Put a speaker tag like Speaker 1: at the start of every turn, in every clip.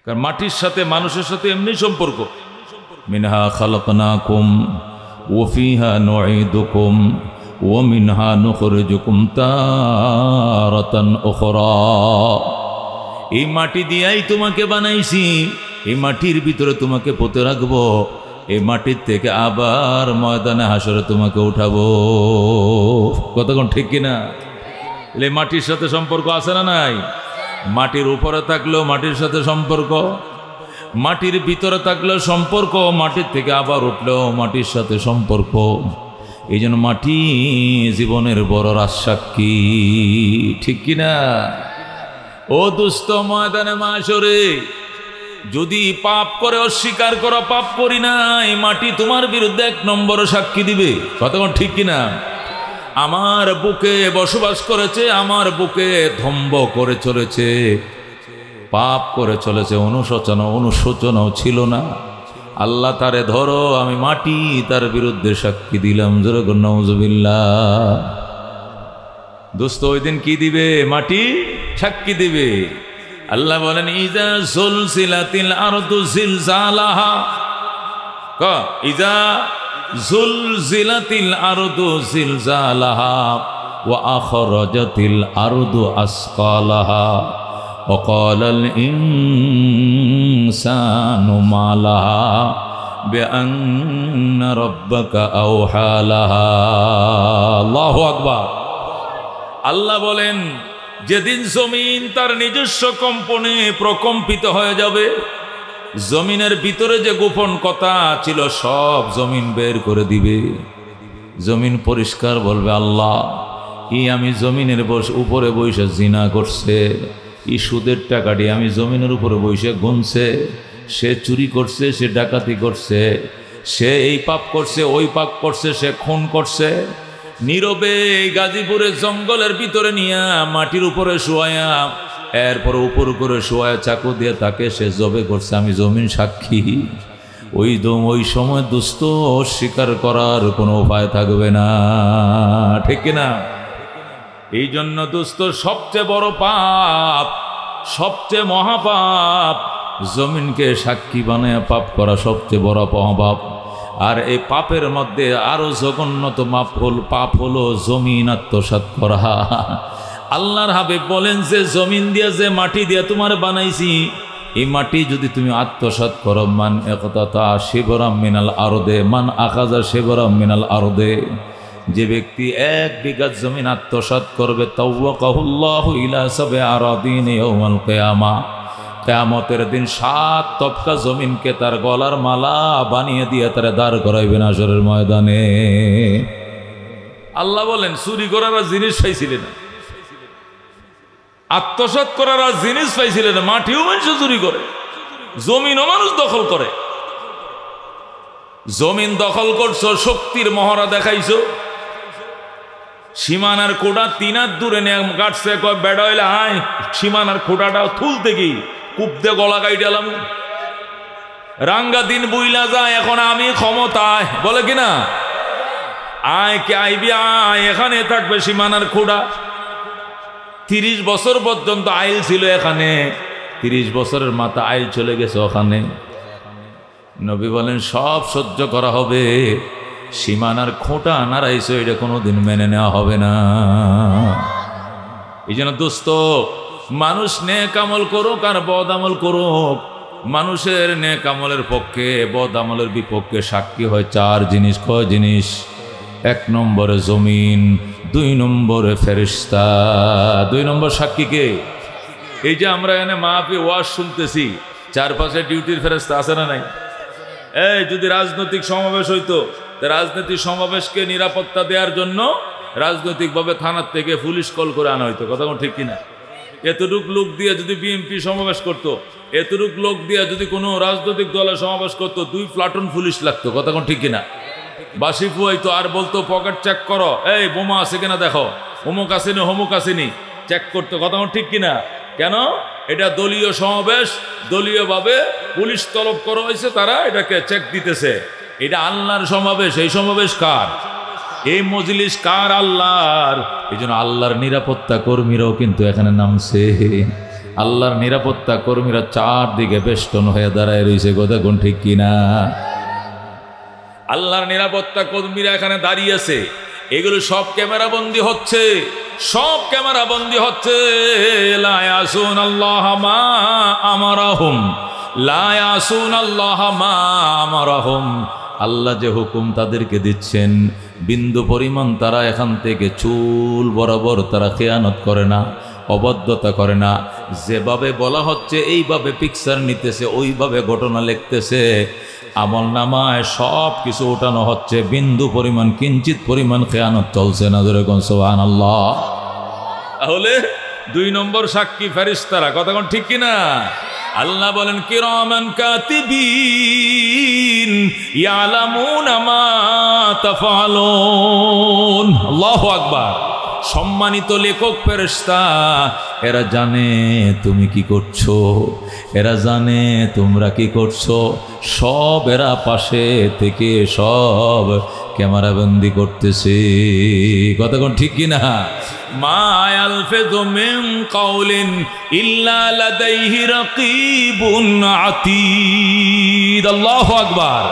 Speaker 1: কারণ মাটির সাথে মানুষের সাথে এমনি সম্পর্ক। মিনহা খালাকনাকুম ওয়া ফিহা নুঈদুকুম ওয়া মিনহা নুখরিজুকুম তারাতান উখরা। এই মাটি দিয়েই তোমাকে বানাইছি, এই মাটির ভিতরে তোমাকে পুঁতে রাখবো, এই মাটির থেকে আবার ময়দানে হাসরে তোমাকে উঠাবো। কতক্ষণ ঠিক কিনা? এই মাটির সাথে সম্পর্ক আছে না নাই? মাটির উপরে থাকলেও মাটির সাথে সম্পর্ক, মাটির ভিতরে থাকলেও সম্পর্ক, মাটির থেকে আবার উঠলেও মাটির সাথে সম্পর্ক। এই জন্য মাটি জীবনের বড় রাজসাক্ষী, ঠিক কিনা? ও দুস্থ, ময়দানে মাশরে যদি পাপ করে অস্বীকার করো পাপ করি না, এই মাটি তোমার বিরুদ্ধে 1 নম্বর সাক্ষী দিবে। কতক্ষণ ঠিক কিনা? আমার বুকে বসবাস করেছে, আমার বুকে ধম্ব করে চলেছে, পাপ করে চলেছে, অনুশোচনাও ছিল না। আল্লাহ তারে ধরো, আমি মাটি তার বিরুদ্ধে সাক্ষী দিলাম। জোরে বলুন নাউজুবিল্লাহ। দোস্ত, ওই দিন কি দিবে? মাটি সাক্ষী দিবে। আল্লাহ বলেন ইজা জুলজিলাতিল আরদু জিলজালাহা, ইজা জুলজিলাতিল আরদু জিলজালাহা ওয়া আখরাজাতিল আরদু আসকালাহা ওয়া ক্বালাল ইনসানু মা লাহা বিআন্না রাব্বাকা আওহা লাহা। আল্লাহু আকবার। আল্লাহ বলেন যেদিন জমিন তার নিজস্ব কম্পনে প্রকম্পিত হয়ে যাবে, জমিনের ভিতরে যে গোপন কথা ছিল সব জমিন বের করে দিবে। জমিন পরিষ্কার বলবে, আল্লাহ আমি জমিনের উপরে বসে জিনা করছে, সুদের টাকাটি আমি জমিনের উপরে বসে গুনছে, সে চুরি করছে, সে ডাকাতি করছে, সে এই পাপ করছে, ওই পাপ করছে, সে খুন করছে। নীরবে গাজীপুরের জঙ্গলের ভিতরে নিয়ে মাটির উপরে শোয়ায়া, এরপর উপর করে শোয়ায়া চাকু দিয়ে তাকে সে জবে করছে। আমি জমিন সাক্ষী। ওই সময় দুস্থ অস্বীকার করার কোনো উপায় থাকবে না, ঠিক কিনা? এই জন্য দুস্থ সবচেয়ে বড় পাপ, সবচেয়ে মহাপাপ, জমিনকে সাক্ষী বানায় পাপ করা সবচেয়ে বড় মহাপাপ। আর এই পাপের মধ্যে আরো জঘন্যত পাপ হলো জমিন আত্মসাৎ করা। আল্লাহর হাবিব বলেন যে জমিন দিয়ে, যে মাটি দিয়ে তোমার বানাইছি, এই মাটি যদি তুমি আত্মসাৎ করো, মান একতা শিবরাম মিনাল আরদে, মান আখাজা শিবরাম মিনাল আরদে, যে ব্যক্তি 1 বিঘা জমিন আত্মসাৎ করবে, তাওয়াকাহুল্লাহু ইলা সাব'i আরাদিন ইয়াউমাল কিয়ামা, কিয়ামতের দিন 7 তবকা জমিনকে তার গলার মালা বানিয়ে দিয়ে তারে দাঁড় করাইবেন হাশরের ময়দানে। আল্লাহ বলেন চুরি করার জিনিস পাইছিলেন না, আত্মসাৎ করার জিনিস পাইছিলেন না। মাটিও মানুষ চুরি করে, জমিনও মানুষ দখল করে। জমিন দখল করছো, শক্তির মহড়া দেখাইছো, সীমানার কোটা 3 হাত দূরে নিয়ে গাটছে, কয় বেড়া হইলে আয় সীমানার খোটাটা তুলতে কি কুপতে গলা কাইটালাম। রাঙ্গা দিন বুইলা যায়, এখন আমি ক্ষমতায়, বলে কিনা, আয় কে আইবি, আয় এখানে থাকবে সীমানার খোটা। 30 বছর পর্যন্ত আইল ছিল এখানে, 30 বছরের মাথা আইল চলে গেছে ওখানে। নবী বলেন সব সহ্য করা হবে, সীমানার খোঁটা নাড়াইছো, এটা কোনোদিন মেনে নেওয়া হবে না। এই জন্য দোস্ত, মানুষ নেক আমল করুক আর বদ আমল করুক, মানুষের নেক আমলের পক্ষে বদ আমলের বিপক্ষে সাক্ষী হয় 4 জিনিস। কয় জিনিস? 1 নম্বরে জমিন, 2 নম্বরে ফেরেশতা। 2 নম্বর সাক্ষী কে? এই যে আমরা এখানে মাহফিল ওয়াজ শুনতেছি, চারপাশে ডিউটির ফেরেশতা আছে না নাই? এই যদি রাজনৈতিক সমাবেশ হইতো, রাজনৈতিক সমাবেশকে নিরাপত্তা দেওয়ার জন্য রাজনৈতিকভাবে থানার থেকে পুলিশ কল করে আনা হইতো। কথা ঠিক কিনা? এতটুক লোক দিয়ে যদি বিএনপি সমাবেশ করতো, এতটুক লোক দিয়ে যদি কোনো রাজনৈতিক দলের সমাবেশ করতো, 2 প্লাটুন পুলিশ লাগতো। কথা ঠিক কিনা? বাসি ফুয়াইতো আর বলতো পকেট চেক করো, এই বোমা আছে কিনা দেখো, অমুক আসেনি হমুক আসেনি, চেক করতো। কথা ঠিক কিনা? কেন? এটা দলীয় সমাবেশ, দলীয়ভাবে পুলিশ তলব করা হয়েছে, তারা এটাকে চেক দিতেছে। এটা আল্লাহর সমাবেশ। এই সমাবেশ কার? এই মজলিস কার? আল্লাহর। এই জন্য আল্লাহর নিরাপত্তা কর্মীরাও কিন্তু এখানে নামছে। আল্লাহর নিরাপত্তা কর্মীরা চারদিকে বেষ্টন হয়ে দাঁড়ায় রয়েছে, কথা কোন ঠিক কিনা? আল্লাহর নিরাপত্তা কর্মীরা এখানে দাঁড়িয়ে আছে, এগুলো সব ক্যামেরা বন্দী হচ্ছে, সব ক্যামেরা বন্দী হচ্ছে। লা ইয়াসুনাল্লাহ মা আমারাহুম, লা ইয়াসুনাল্লাহ মা আমারাহুম। আল্লাহ যে হুকুম তাদেরকে দিচ্ছেন বিন্দু পরিমাণ তারা এখান থেকে চুল বরাবর তারা খেয়ানত করে না, অবাধ্যতা করে না। যেভাবে বলা হচ্ছে এইভাবে পিকচার নিতেছে, ওইভাবে ঘটনা লিখতেছে। আমল নামায় সব কিছু উঠানো হচ্ছে, বিন্দু পরিমাণ কিঞ্চিত পরিমাণ খেয়ানত চলছে না। যেরকম সুবহানাল্লাহ। তাহলে 2 নম্বর সাক্ষী ফেরেশতারা, কথা কোন ঠিক কিনা? আল্লাহ বলেন কিরামান কাতিবিন ইয়ালামুনা মা তাফআলুন। আল্লাহু আকবার। সম্মানিত লেখক ফেরেশতা, এরা জানে তুমি কি করছো, এরা জানে তোমরা কি করছো, সব এরা পাশে থেকে সব ক্যামেরা বন্দি করতেছে। কতক্ষণ ঠিক কিনা? মা ইয়ালফিযু মিন কাওলিন ইল্লা লাদাইহি রাকীবুন আতীদ। আল্লাহু আকবার।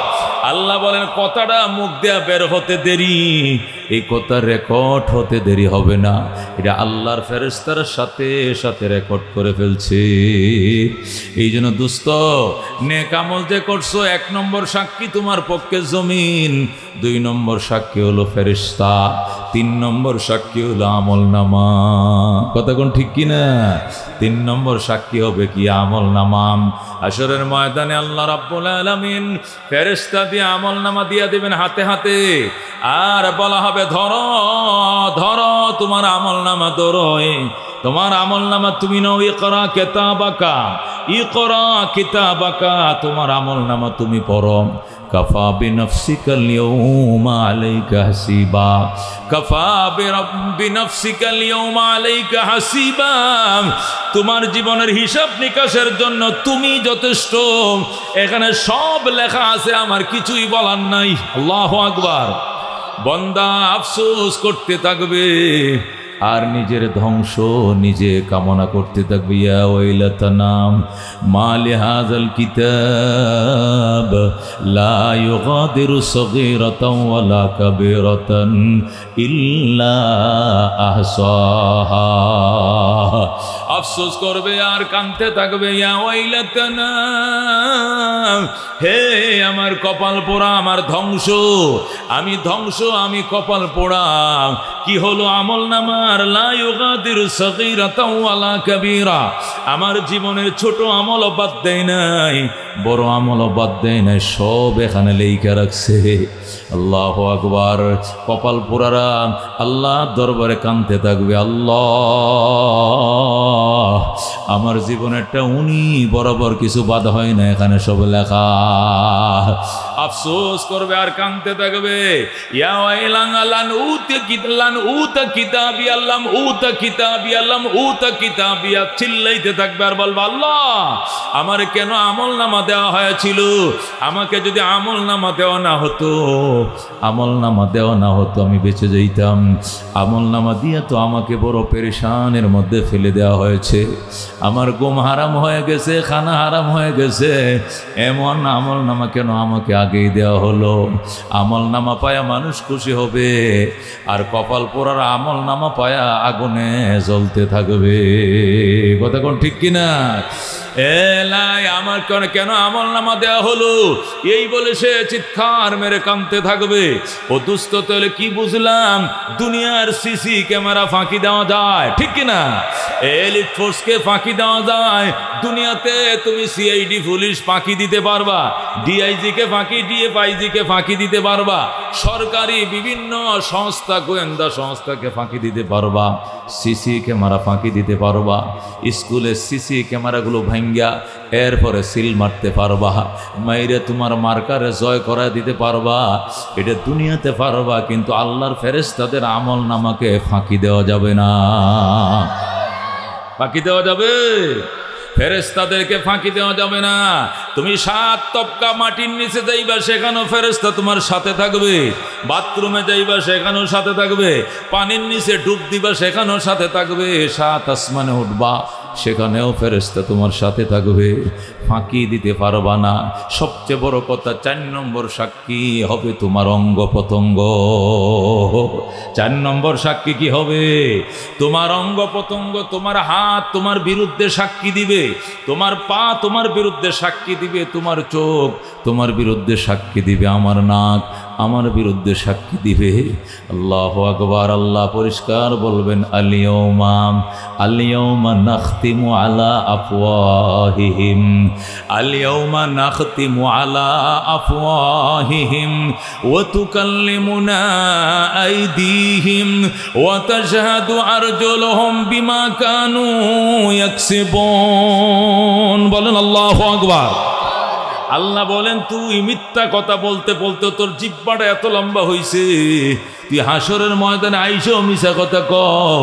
Speaker 1: আল্লাহ বলেন কথাটা মুখ দেয়া বের হতে দেরি, এই কথা রেকর্ড হতে দেরি হবে না। এটা আল্লাহর ফেরেশতার সাথে সাথে রেকর্ড করে ফেলছে। এই জন্য দোস্ত, নেক আমল যে করছো, 1 নম্বর সাক্ষী তোমার পক্ষে জমিন, 2 নম্বর সাক্ষী হলো ফেরেশতা, 3 নম্বর সাক্ষী হলো আমল নামা। কথা কোন ঠিক কিনা? 3 নম্বর সাক্ষী হবে কি? আমল নামা। হাশরের ময়দানে আল্লাহ রাব্বুল আলামিন ফেরেশতা দিয়ে আমল নামা দিয়া দিবেন হাতে হাতে, আর বলা হবে ধরো ধরো তোমার আমল নামা, ধরো তোমার আমল নামা তুমি নাও। ইকরা কিতাবাকা, ইকরা কিতাবাকা, তোমার আমল নামা তুমি পড়ো। কাফা বিনফসিকাল ইয়াউমা আলাইকা হাসিবা, কাফা বিনফসিকাল ইয়াউমা আলাইকা হাসিবা। তোমার জীবনের হিসাব নিকাশের জন্য তুমি যথেষ্ট। এখানে সব লেখা আছে, আমার কিছুই বলার নাই। আল্লাহু আকবার। বান্দা আফসোস করতে থাকবে আর নিজের ধ্বংস নিজে কামনা করতে থাকবে। ইয়া ওয়াইলাতানা মা লিহাযাল কিতাব লা ইউগাদিরু সগীরাতান ওয়ালা কাবীরাতান ইল্লা আহসাহা। আফসোস করবে আর কাঁদতে থাকবে। ইয়া ওয়াইলাতানা, হে আমার কপাল পোড়া, আমার ধ্বংস, আমি ধ্বংস, আমি কপাল পোড়া। কি হলো? আমল নামার লা ইউগাদিরু সগীরাতান ওয়ালা কাবীরা। আমার জীবনের ছোট আমল বাদ দেয় নাই, বড় আমল বাদ দেয় নাই, সব এখানে লেখা রাখছে। আল্লাহু আকবার। কপাল পোড়ারা আল্লাহ দরবারে কাঁদতে থাকবে, আল্লাহ আমার জীবনেরটা উনি বরাবর কিছু বাদ হয় না, এখানে সব লেখা। আফসোস করবে আর কাঁদতে থাকবে। ইয়া ওয়াইলান লান উতা কিতাবি আল্লাম উতা কিতাবি আল্লাম উতা কিতাবি, চিল্লাইতে থাকবে আর বলবে আল্লাহ আমার কেন আমল নামা দেওয়া হয়েছিল? আমাকে যদি আমল নামা দেওয়া না হতো, আমল নামা দেওয়া না হতো, আমি বেঁচে যাইতাম। আমল নামা দিয়ে তো আমাকে বড় পেরেশানের মধ্যে ফেলে দেওয়া হয়েছে। আমার ঘুম হারাম হয়ে গেছে, খানা হারাম হয়ে গেছে, এমন আমল নামা কেন আমাকে আগেই দেওয়া হলো? আমল নামা পায়া মানুষ খুশি হবে, আর কপাল পোড়ার আমল নামা পায়া আগুনে জ্বলতে থাকবে। কথা কোন ঠিক কিনা? এলাই আমার কেন আমল নামা দেওয়া হলো, এই বলে সে চিৎকার মেরে কাঁদতে থাকবে। ও দুস্থ, তাহলে কি বুঝলাম? দুনিয়ার সিসি ক্যামেরা ফাঁকি দেওয়া যায়, ঠিক কিনা? এলিট ফোর্সকে ফাঁকি দেওয়া যায়। দুনিয়াতে তুমি সিআইডি পুলিশ ফাঁকি দিতে পারবা, ডিআইজি কে ফাঁকি, ডিএফআইজি কে ফাঁকি দিতে পারবা, সরকারি বিভিন্ন সংস্থা, গোয়েন্দা সংস্থাকে ফাঁকি দিতে পারবা, সিসি ক্যামেরা ফাঁকি দিতে পারবা। স্কুলের সিসি ক্যামেরাগুলো ভাঙ্গা এরপরে সিল মারতে পারবা, মাইরে তোমার মার্কারে জয় করা দিতে পারবা, এটা দুনিয়াতে পারবা। কিন্তু আল্লাহর ফেরেশতাদের আমল নামাকে ফাঁকি দেওয়া যাবে না। ফাঁকি দেওয়া যাবে? ফেরেশতাদেরকে ফাঁকি দেওয়া যাবে না। তুমি 7 তবকা মাটির নিচে যাইবা, সেখানেও ফেরেশতা তোমার সাথে থাকবে। বাথরুমে যাইবা, সেখানেও সাথে থাকবে। পানির নিচে ডুব দিবা, সেখানেও সাথে থাকবে। 7 আসমানে উঠবা, সেখানেও ফেরেশতা তোমার সাথে থাকবে, ফাঁকি দিতে পারবা না। সবচেয়ে বড় কথা, 4 নম্বর সাক্ষী হবে তোমার অঙ্গ প্রত্যঙ্গ। 4 নম্বর সাক্ষী কি হবে? তোমার অঙ্গ প্রত্যঙ্গ। তোমার হাত তোমার বিরুদ্ধে সাক্ষী দিবে, তোমার পা তোমার বিরুদ্ধে সাক্ষী দিবে, তোমার চোখ তোমার বিরুদ্ধে সাক্ষী দিবে, আমার নাক আমার বিরুদ্ধে সাক্ষী দিবে। আল্লাহু আকবার। আল্লাহ পরিষ্কার বলবেন, আলিয়াউমা নাখতিমু আলা আফওয়াহিহিম, আলিয়াউমা নাখতিমু আলা আফওয়াহিহিম ওয়া তুকাল্লিমুনা আইদিহিম ওয়া তাশহাদু আরজুলুহুম বিমা কানু ইয়াকসিবুন। বলেন আল্লাহু আকবার। আল্লাহ বলেন, তুই মিথ্যা কথা বলতে বলতে তোর জিহ্বাটা এত লম্বা হইছে, তুই হাসরের ময়দানে আইসো মিছা কথা কও,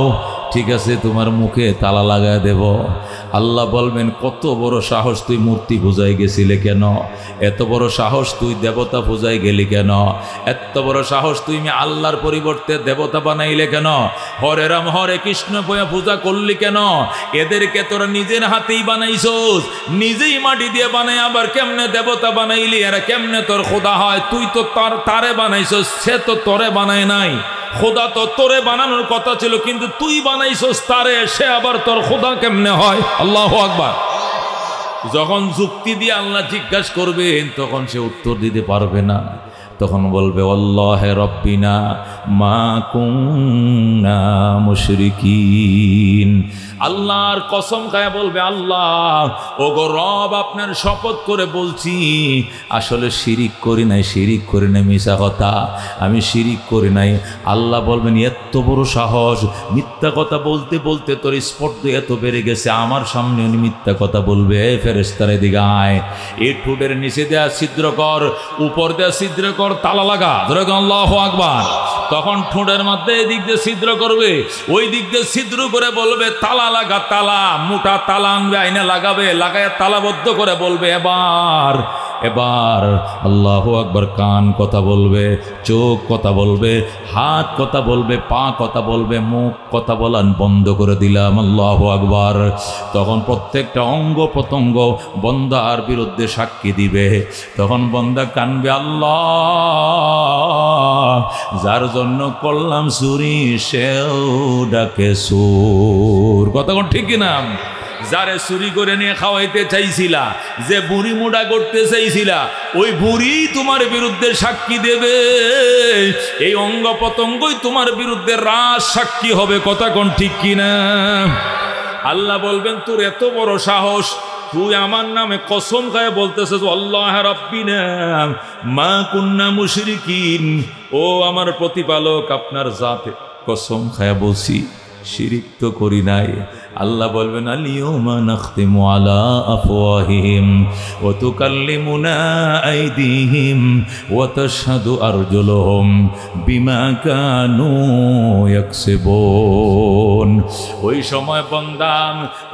Speaker 1: ঠিক আছে তোমার মুখে তালা লাগায় দেব। আল্লাহ বলবেন, কত বড় সাহস, তুই মূর্তি পূজায় গেছিলে কেন? এত বড় সাহস, তুই দেবতা পূজায় গেলি কেন? এত বড় সাহস, তুই আল্লাহর পরিবর্তে দেবতা বানাইলে কেন? হরে রাম হরে কৃষ্ণ পূজা করলি কেন? এদেরকে তোরা নিজের হাতেই বানাইছস, নিজেই মাটি দিয়ে বানাই আবার কেমনে দেবতা বানাইলি? এরা কেমনে তোর খোদা হয়? তুই তো তারে বানাইছস, সে তো তোরে বানায় নাই। খোদা তো তোরে বানানোর কথা ছিল, কিন্তু তুই বানাইছস তারে, সে আবার তোর খোদা কেমনে হয়? আল্লাহু আকবার। যখন যুক্তি দিয়ে আল্লাহ জিজ্ঞাসা করবেন, তখন সে উত্তর দিতে পারবে না। তখন বলবে, আল্লাহে রব্বিনা মা কুন্না মুশরিকিন। আল্লাহর কসম খায়া বলবে, আল্লাহ ওগো রব, আপনার শপথ করে বলছি, আসলে শিরিক করি নাই, শিরিক করি নাই, মিছা কথা, আমি শিরিক করি নাই। আল্লাহ বলবেন, এত বড় সাহস, মিথ্যা কথা বলতে বলতে তোর স্পর্ধা এত বেড়ে গেছে, আমার সামনে উনি মিথ্যা কথা বলবে। ফেরেশতারা দিকে আয়, এই ঠোঁটের নিচে দেয়া ছিদ্র কর, উপর দেয়া ছিদ্র কর, তালা লাগা। ধরে আল্লাহু আকবার। তখন ঠোঁটের মধ্যে এদিক দিয়ে ছিদ্র করবে, ওই দিক দিয়ে ছিদ্র করে বলবে, তালা লাগা, তালা, মোটা তালা আনবে, আইনে লাগাবে, লাগায় তালাবদ্ধ করে বলবে, এবার এবার আল্লাহু আকবার। কান কথা বলবে, চোখ কথা বলবে, হাত কথা বলবে, পা কথা বলবে, মুখ কথা বলান বন্ধ করে দিলাম। আল্লাহু আকবার। তখন প্রত্যেকটা অঙ্গ প্রত্যঙ্গ বন্দার বিরুদ্ধে সাক্ষী দিবে। তখন বন্দা কানবে, আল্লাহ যার জন্য করলাম চুরি, সেও ডাকে সুর। কথা কোন ঠিক কিনা? যারে চুরি করে নিয়ে খাওয়াইতে চাইছিলা, যে বুড়ি মুড়া করতে চাইছিলা, ওই বুড়ি তোমার বিরুদ্ধে সাক্ষী দেবে। এই অঙ্গ প্রত্যঙ্গই তোমার বিরুদ্ধে রাজ সাক্ষী হবে। কথা কোন ঠিক কিনা? আল্লাহ বলবেন, তোর এত বড় সাহস, তুই আমার নামে কসম খায় বলতেছিস, আল্লাহ রাব্বিনা মা কুন্না মুশরিকিন, ও আমার প্রতিপালক, আপনার জাতে কসম খায় বলছি, শিরিক তো করি নাই। আল্লাহ বলবেন, আলিয়াউমা নাখতিমু আলা আফওয়াহিহিম ওয়া তুকাল্লিমুনা আইদিহিম ওয়া তাশহাদু আরজুলুহুম বিমা কানু ইয়াকসিবুন। ওই সময় বান্দা,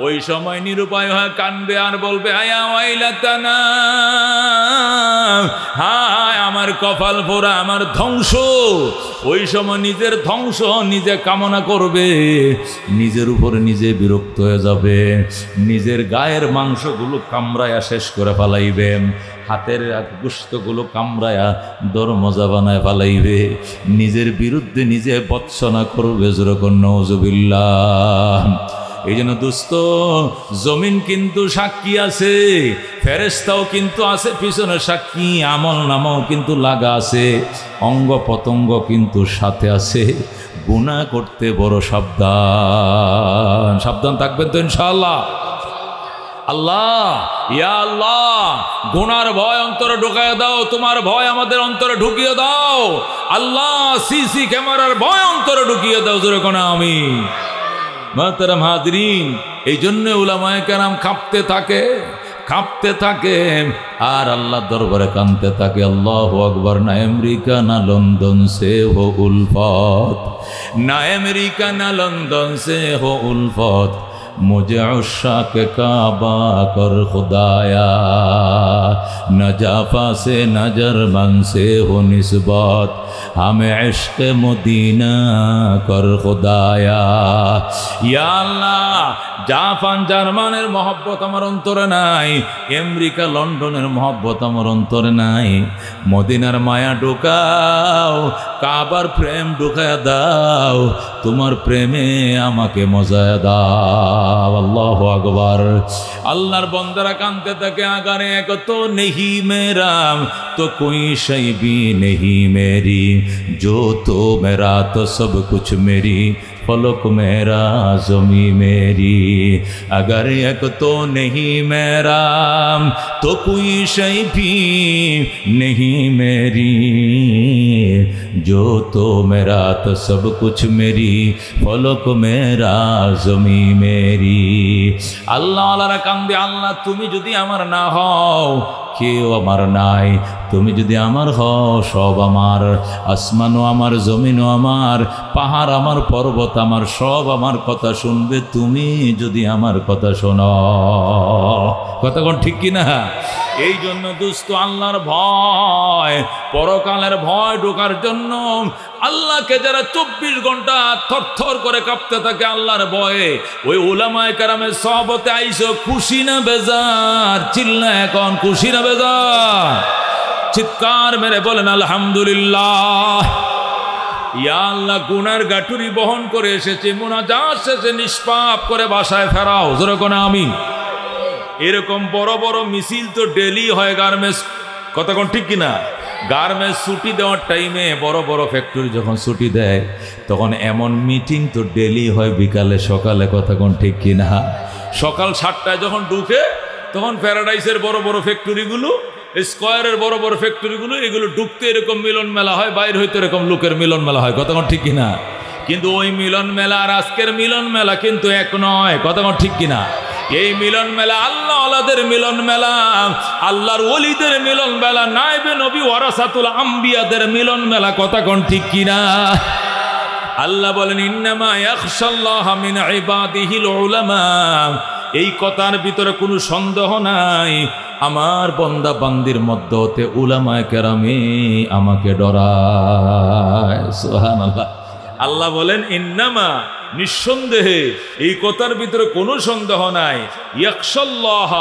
Speaker 1: ওই সময় নিরুপায় হয়ে কানবে আর বলবে, আয়া ওয়াইলাতানা, হায় আমার কপাল পোড়া, আমার ধ্বংস। ওই সময় নিজের ধ্বংস নিজে কামনা করবে, নিজের উপরে নিজে বিরক্ত হয়ে যাবে, নিজের গায়ের মাংসগুলো কামড়ায়া শেষ করে ফেলাইবে, হাতের গোশতগুলো কামড়ায়া দরমজা বানায় ফেলাইবে, নিজের বিরুদ্ধে নিজে বৎসনা করবে। যেরকম নওজুবিল্লাহ। এই জন্য দোস্ত, জমিন কিন্তু সাক্ষী আছে, ফেরেশতাও কিন্তু আছে পিছনে সাক্ষী, আমল নামাও কিন্তু লাগা আছে, অঙ্গ প্রত্যঙ্গ কিন্তু সাথে আছে। গুনাহ করতে বড় সাবধান, সাবধান থাকবেন তো ইনশাআল্লাহ। আল্লাহ, ইয়া আল্লাহ, গুনার ভয় অন্তরে ঢুকিয়ে দাও, তোমার ভয় আমাদের অন্তরে ঢুকিয়ে দাও। আল্লাহ, সিসি ক্যামেরার ভয় অন্তরে ঢুকিয়ে দাও। যেরকম আমি মাহতারাম হাজরিন, এই জন্য উলামায়ে কেরাম কাঁপতে থাকে, কাঁপতে থাকে আর আল্লাহ দরবারে কাঁদতে থাকে। আল্লাহু আকবার। না আমেরিকা না লন্ডন সে হো উলফত, না আমেরিকা না লন্ডন সে হো উলফত, मुझे उशाक काबा कर खुदाया, न जाफा से न जर्मन से हो निस्बत, हमें इश्क मदीना कर खुदाया। या अल्लाह, জাপান জার্মানের মহব্বত আমার অন্তরে নাই, আমেরিকা লন্ডনের মহব্বত আমার অন্তরে নাই। মদিনার মায়া ঢুকাও, কাবার প্রেম ঢুকায়া দাও, তোমার প্রেমে আমাকে মজায়া দাও। আল্লাহু আকবার। আল্লাহর বন্দারা কানতে থাকে, আগারে এক তো নেহি মেরা তো কোই শৈ ভি নেহি মেরি, जो तो मेरा तो सब कुछ मेरी, फलक मेरा ज़मी मेरी। अगर एक तो नहीं मेरा तो कोई शै भी नहीं मेरी, जो तो मेरा तो सब कुछ मेरी, फलक मेरा ज़मी मेरी। আল্লাহ আল্লাহরা কান্দে, আল্লাহ তুমি যদি আমার না হও কেউ আমার নাই, তুমি যদি আমার হও সব আমার, আসমানও আমার, জমিনও আমার, পাহাড় আমার, পর্বত আমার, সব আমার কথা শুনবে তুমি যদি আমার কথা শোনো। কথা কোন ঠিক কিনা? এই জন্য দুস্থ আল্লাহর ভয়, পরকালের ভয় ঢোকার জন্য আল্লাহকে যারা 24 ঘন্টা থরথর করে কাঁপতে থাকে আল্লাহর ভয়ে, ওই উলামায়ে কেরামের সহবতে আইসো, খুশি না বেজার? চিল্লা এখন, খুশি না বেজার? চিৎকার মেরে বলেন আলহামদুলিল্লাহ। ইয়া আল্লাহ, গুনার গাঠুরি বহন করে এসেছে, মুনাজাত শেষে নিষ্পাপ করে বাসায় ফেরাও। জোরে কোন আমিন। এরকম বড় বড় মিছিল তো ডেলি হয় গার্মেন্টস, কথা কোন ঠিক কিনা? গার্মেন্টস ছুটি দেওয়ার টাইমে বড় বড় ফ্যাক্টরি যখন ছুটি দেয় তখন এমন মিটিং তো ডেলি হয় বিকালে সকালে, কথা কোন ঠিক কিনা? সকাল 7টায় যখন ঢুকে তখন প্যারাডাইসের বড় বড় ফ্যাক্টরিগুলো, স্কয়ারের বড় বড় ফ্যাক্টরিগুলো, এগুলো ঢুকতে এরকম মিলন মেলা হয়, বাইরে হইতে এরকম লোকের মিলন মেলা হয়, কথা কোন ঠিক কিনা? কিন্তু ওই মিলন মেলা আর আজকের মিলন মেলা কিন্তু এক নয়, কথা কোন ঠিক কিনা? এই মিলন মেলা আল্লাহ আল্লাহদের মিলন মেলা, আল্লাহর ওলিদের মিলন মেলা, নায়েবে নবী ওয়ারাসাতুল আম্বিয়াদের মিলন মেলা, কথা কোন ঠিক কিনা? আল্লাহ বলেন ইন্নামা ইয়াখশাল্লাহা মিন ইবাদিহিল উলামা। এই কথার ভিতরে কোনো সন্দেহ নাই, আমার বান্দা বান্দির মধ্য হতে উলামায়ে কেরামে আমাকে ডরায়। সুবহানাল্লাহ। আল্লাহ বলেন ইন্নামা, নিঃসন্দেহে, এই কথার ভিতরে কোনো সন্দেহ নাই, ইয়াখশাল্লাহ,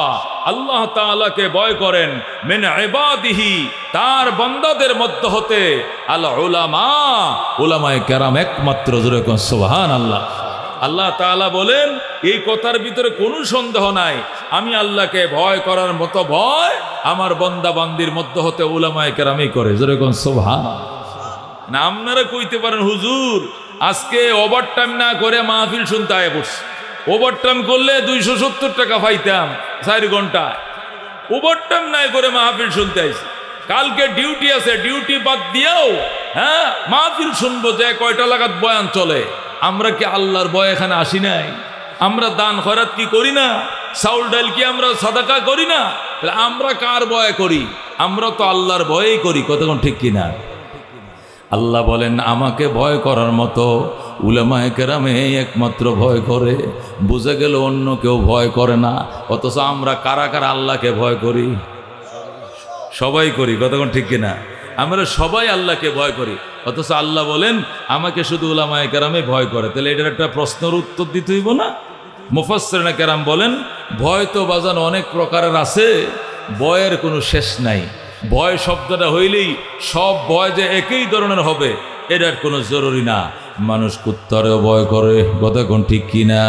Speaker 1: আল্লাহ তাআলাকে ভয় করেন, মিন ইবাদিহি, তার বান্দাদের মধ্য হতে, আল উলামা, উলামায়ে কেরাম একমাত্র। জোরে কোন সুবহানাল্লাহ। আল্লাহ তাআলা বলেন এই কথার ভিতরে কোনো সন্দেহ নাই, আমি আল্লাহকে ভয় করার মতো ভয় আমার বান্দা বান্দির মধ্য হতে উলামায়ে কেরামই করে। জোরে কোন সুবহানাল্লাহ। না আপনারা কইতে পারেন হুজুর আজকে ওভারটাইম না করে মাহফিল শুনতে আয় বসে, ওভারটাইম করলে 270 টাকা পাইতাম 4 ঘন্টায়, ওভারটাইম নাই করে মাহফিল শুনতে আইছি। কালকে ডিউটি আছে, ডিউটি বাদ দিয়েও হ্যাঁ মাহফিল শুনবো, যে কয়টা লাগাত বয়ান চলে। আমরা কি আল্লাহর ভয় এখানে আসি নাই? আমরা দান খয়রাত কি করি না? চাউল ডাল কি আমরা সাদাকা করি না? তাহলে আমরা কার ভয় করি? আমরা তো আল্লাহর ভয়েই করি, কতক্ষণ ঠিক কিনা? আল্লাহ বলেন আমাকে ভয় করার মতো উলামায়ে কেরামে একমাত্র ভয় করে। বুঝে গেল অন্য কেউ ভয় করে না, অথচ আমরা কারা কারা আল্লাহকে ভয় করি? সবাই করি, কতক্ষণ ঠিক কিনা? আমরা সবাই আল্লাহকে ভয় করি, অথচ আল্লাহ বলেন আমাকে শুধু উলামায়ে কেরামে ভয় করে। তাহলে এটার একটা প্রশ্নের উত্তর দিতে হইব না? মুফাসসিরিনে কেরাম বলেন ভয় তো বাজান অনেক প্রকারের আছে, ভয়ের কোনো শেষ নাই। ভয় শব্দটা হইলেই সব ভয় যে একই ধরনের হবে এটার কোনো জরুরি না। মানুষ কুত্তারেও ভয় করে, কতক্ষণ ঠিক কিনা?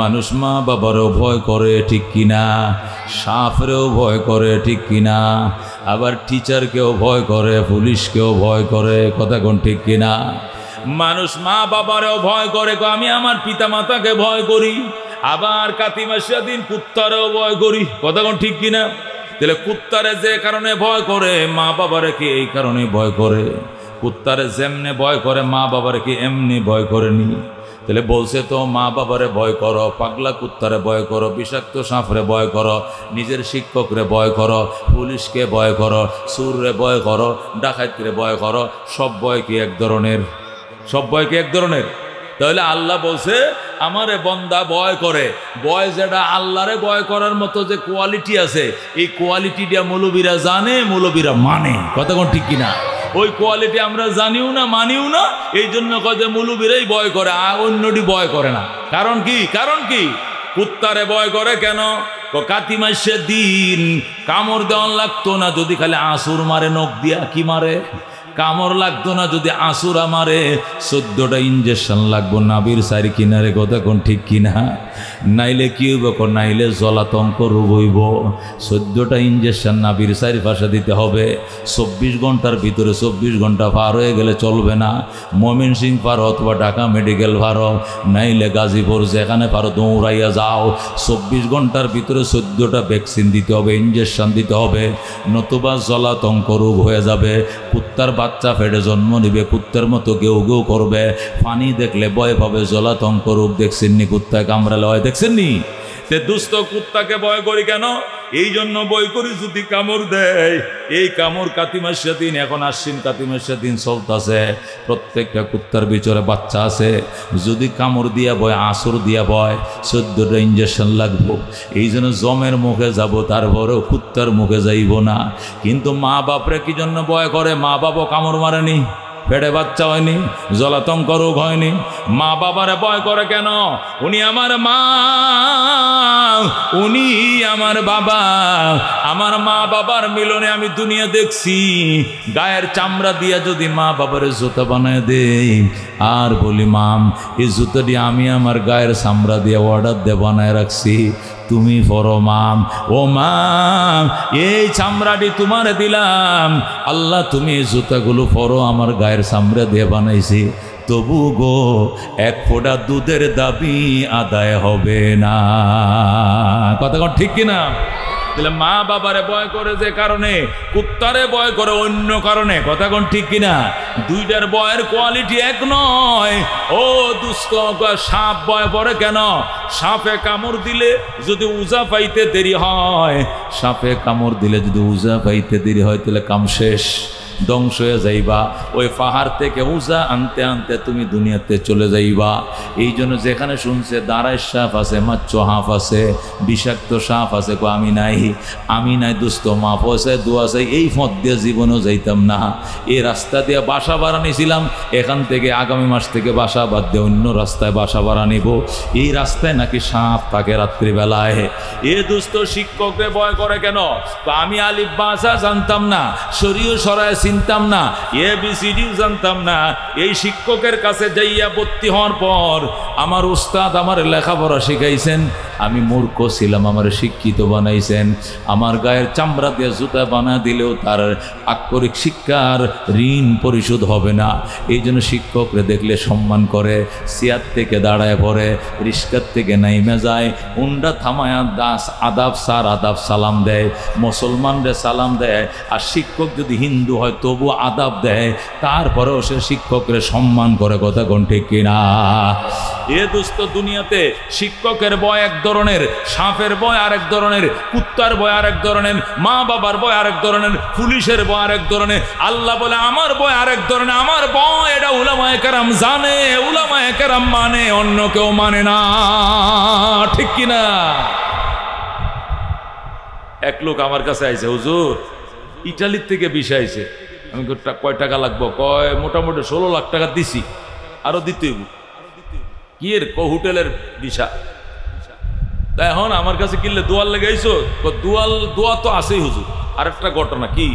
Speaker 1: মানুষ মা বাবারেও ভয় করে, ঠিক কিনা? সাপরেও ভয় করে, ঠিক কিনা? আবার টিচারকেও ভয় করে, পুলিশকেও ভয় করে, কতক্ষণ ঠিক কিনা? মানুষ মা বাবারেও ভয় করে, আমি আমার পিতা মাতাকে ভয় করি। আবার কাতিমাসিয়া দিন কুত্তারেও ভয় করি, কতক্ষণ ঠিক কিনা? তাহলে কুত্তারে যে কারণে ভয় করে, মা বাবারে কি এই কারণে ভয় করে? কুত্তারে যেমনে ভয় করে মা বাবারে কি এমনি ভয় করেনি? তাহলে বলছে তো মা বাবারে ভয় করো, পাগলা কুত্তারে ভয় করো, বিষাক্ত সাপরে ভয় করো, নিজের শিক্ষকরে ভয় করো, পুলিশকে ভয় করো, চোররে ভয় করো, ডাকাতরে ভয় করো। সব ভয় কি এক ধরনের? সব ভয় কি এক ধরনের? তাহলে আল্লাহ বলছে আমারে বন্দা ভয় করে, ভয় যেটা আল্লাহরে ভয় করার মতো যে কোয়ালিটি আছে, এই কোয়ালিটিটা মৌলবীরা জানে, মৌলবীরা মানে। কথা কোন ঠিক কিনা? ওই কোয়ালিটি আমরা জানিও না, মানিও না, এই জন্য কয় যে মৌলবীরাই ভয় করে, আর অন্যটি ভয় করে না। কারণ কি? কারণ কি? কুত্তারে ভয় করে কেন? কাতি মাসের দিন কামড় দেওয়ান লাগতো না যদি খালি আসুর মারে, নখ দিয়া কি মারে? কামড় লাগতো না যদি আসুরা মারে, 14টা ইঞ্জেকশন লাগবো নাবির সারি কিনারে। কথা কোন ঠিক কিনা? নাইলে কি হইব? নাইলে জলাতঙ্ক রোগ হইব। 14টা ইঞ্জেকশন নাবির সারি পাশে দিতে হবে। 24 ঘন্টার ভিতরে 24 ঘন্টা পার হয়ে গেলে চলবে না। ময়মনসিংহ পারো অথবা ঢাকা মেডিকেল পারো, নাইলে গাজীপুর, যেখানে পারো দৌড়াইয়া যাও। 24 ঘন্টার ভিতরে 14টা ভ্যাকসিন দিতে হবে, ইঞ্জেকশন দিতে হবে, নতুবা জলাতঙ্ক রোগ হয়ে যাবে। কুত্তার বাচ্চা ফেটে জন্ম নিবে, কুত্তার মতো গেউ গেউ করবে, পানি দেখলে ভয় পাবে, জলাতঙ্ক রোগ। দেখছেননি কুত্তায় কামড়ালে হয়? দেখছেননি? তে দুস্থ কুত্তাকে ভয় করি কেন? এই জন্য ভয় করি যদি কামড় দেয়। এই কামড় কাতি মাসের দিন, এখন আশ্বিন কাতি মাসের দিন চলতেছে, প্রত্যেকটা কুত্তার ভিতরে বাচ্চা আছে। যদি কামড় দিয়া ভয়, আসর দিয়া ভয়, 14টা ইঞ্জেকশন লাগবো। এই জন্য জমের মুখে যাব, তারপরেও কুত্তার মুখে যাইব না। কিন্তু মা বাপরে কি জন্য ভয় করে? মা বাপও কামড় মারেনি, পেটে বাচ্চা হয়নি, জলাতঙ্ক রোগ হয়নি। মা বাবারে ভয় করে কেন? উনি আমার মা, উনি আমার বাবা। আমার মা বাবার মিলনে আমি দুনিয়া দেখছি। গায়ের চামড়া দিয়া যদি মা বাবার জুতা বানায় দেই, আর বলি মাম এই জুতাটি আমি আমার গায়ের চামড়া দিয়ে অর্ডার দিয়ে বানায় রাখছি, তুমি পরো মাম। ও মাম, এই চামড়াটি তোমার দিলাম, আল্লাহ তুমি এই জুতাগুলো পরো, আমার গায়ের চামড়া দিয়ে বানাইছি। তবু গো এক ফোঁটা দুধের দাবি আদায় হবে না। কথা কন ঠিক কিনা? তাহলে মা বাবারে ভয় করে যে কারণে, কুত্তারে ভয় করে অন্য কারণে। কথা কোন ঠিক কিনা? দুইটার ভয়ের কোয়ালিটি এক নয়। ও দুস্থ, সাপ ভয় পড়ে কেন? সাপে কামড় দিলে যদি উজা পাইতে দেরি হয়, সাপে কামড় দিলে যদি উজা পাইতে দেরি হয়, তাহলে কাম শেষ, ধ্বংস হয়ে যাইবা। ওই পাহাড় থেকে উজা আনতে আনতে তুমি দুনিয়াতে চলে যাইবা। এই জন্য যেখানে শুনছে দাঁড়ায় সাপ আছে, মাচ্চ হাঁফ আছে, বিষাক্ত সাপ আছে, আমি নাই, আমি নাই দুস্থ, মাপ আছে, দোয়া আছে, এই পথ দিয়ে জীবনেও যাইতাম না। এই রাস্তা দিয়ে বাসা ভাড়া নিয়েছিলাম, এখান থেকে আগামী মাস থেকে বাসা বাদ দিয়ে অন্য রাস্তায় বাসা ভাড়া নিব। এই রাস্তায় নাকি সাপ থাকে রাত্রিবেলায়। এ দুস্থ শিক্ষককে ভয় করে কেন? আমি আলিফ বাসা জানতাম না, শরীয় সরায় চিনতাম না, ABCD জানতাম না। এই শিক্ষকের কাছে যাইয়া ভর্তি হওয়ার পর আমার উস্তাদ আমার লেখাপড়া শিখাইছেন, আমি মূর্খ ছিলাম, আমার শিক্ষিত বানাইছেন। আমার গায়ের চামড়া দিয়ে জুতা বানা দিলেও তার আক্ষরিক শিক্ষার ঋণ পরিশোধ হবে না। এই জন্য শিক্ষকরে দেখলে সম্মান করে, চেয়ার থেকে দাঁড়ায় পড়ে, রিস্কার থেকে নাইমে যায়, হুন্ডা থামায়া দাস আদাব স্যার আদাব সালাম দেয়, মুসলমানরে সালাম দেয়। আর শিক্ষক যদি হিন্দু হয় তবু আদাব দেয়, তারপরেও সে শিক্ষকরে সম্মান করে। কথা কোন ঠিক কিনা? এ দোস্ত, দুনিয়াতে শিক্ষকের ভয় এক ধরনের, সাপের ভয় আরেক ধরনের, কুত্তার ভয় আরেক ধরনের, মা বাবার ভয় আরেক ধরনের, পুলিশের ভয় আরেক ধরনের। আল্লাহ বলে আমার ভয় আরেক ধরনের। আমার ভয় এটা উলামায়ে কেরাম জানে, উলামায়ে কেরাম মানে, অন্য কেউ মানে না। ঠিক কিনা? এক লোক আমার কাছে আইছে, হুজুর ইটালির থেকে ভিসা আইছে। আমি কয় টাকা লাগবো? কয় মোটামুটি 16 লাখ টাকা দিছি, আরো দিতে হইব। কি এর? হোটেলের ভিসা। তা এখন আমার কাছে কিনলে দোয়াল লেগে আইছো? দোয়া তো আছেই হুজুর। আরেকটা ঘটনা কি,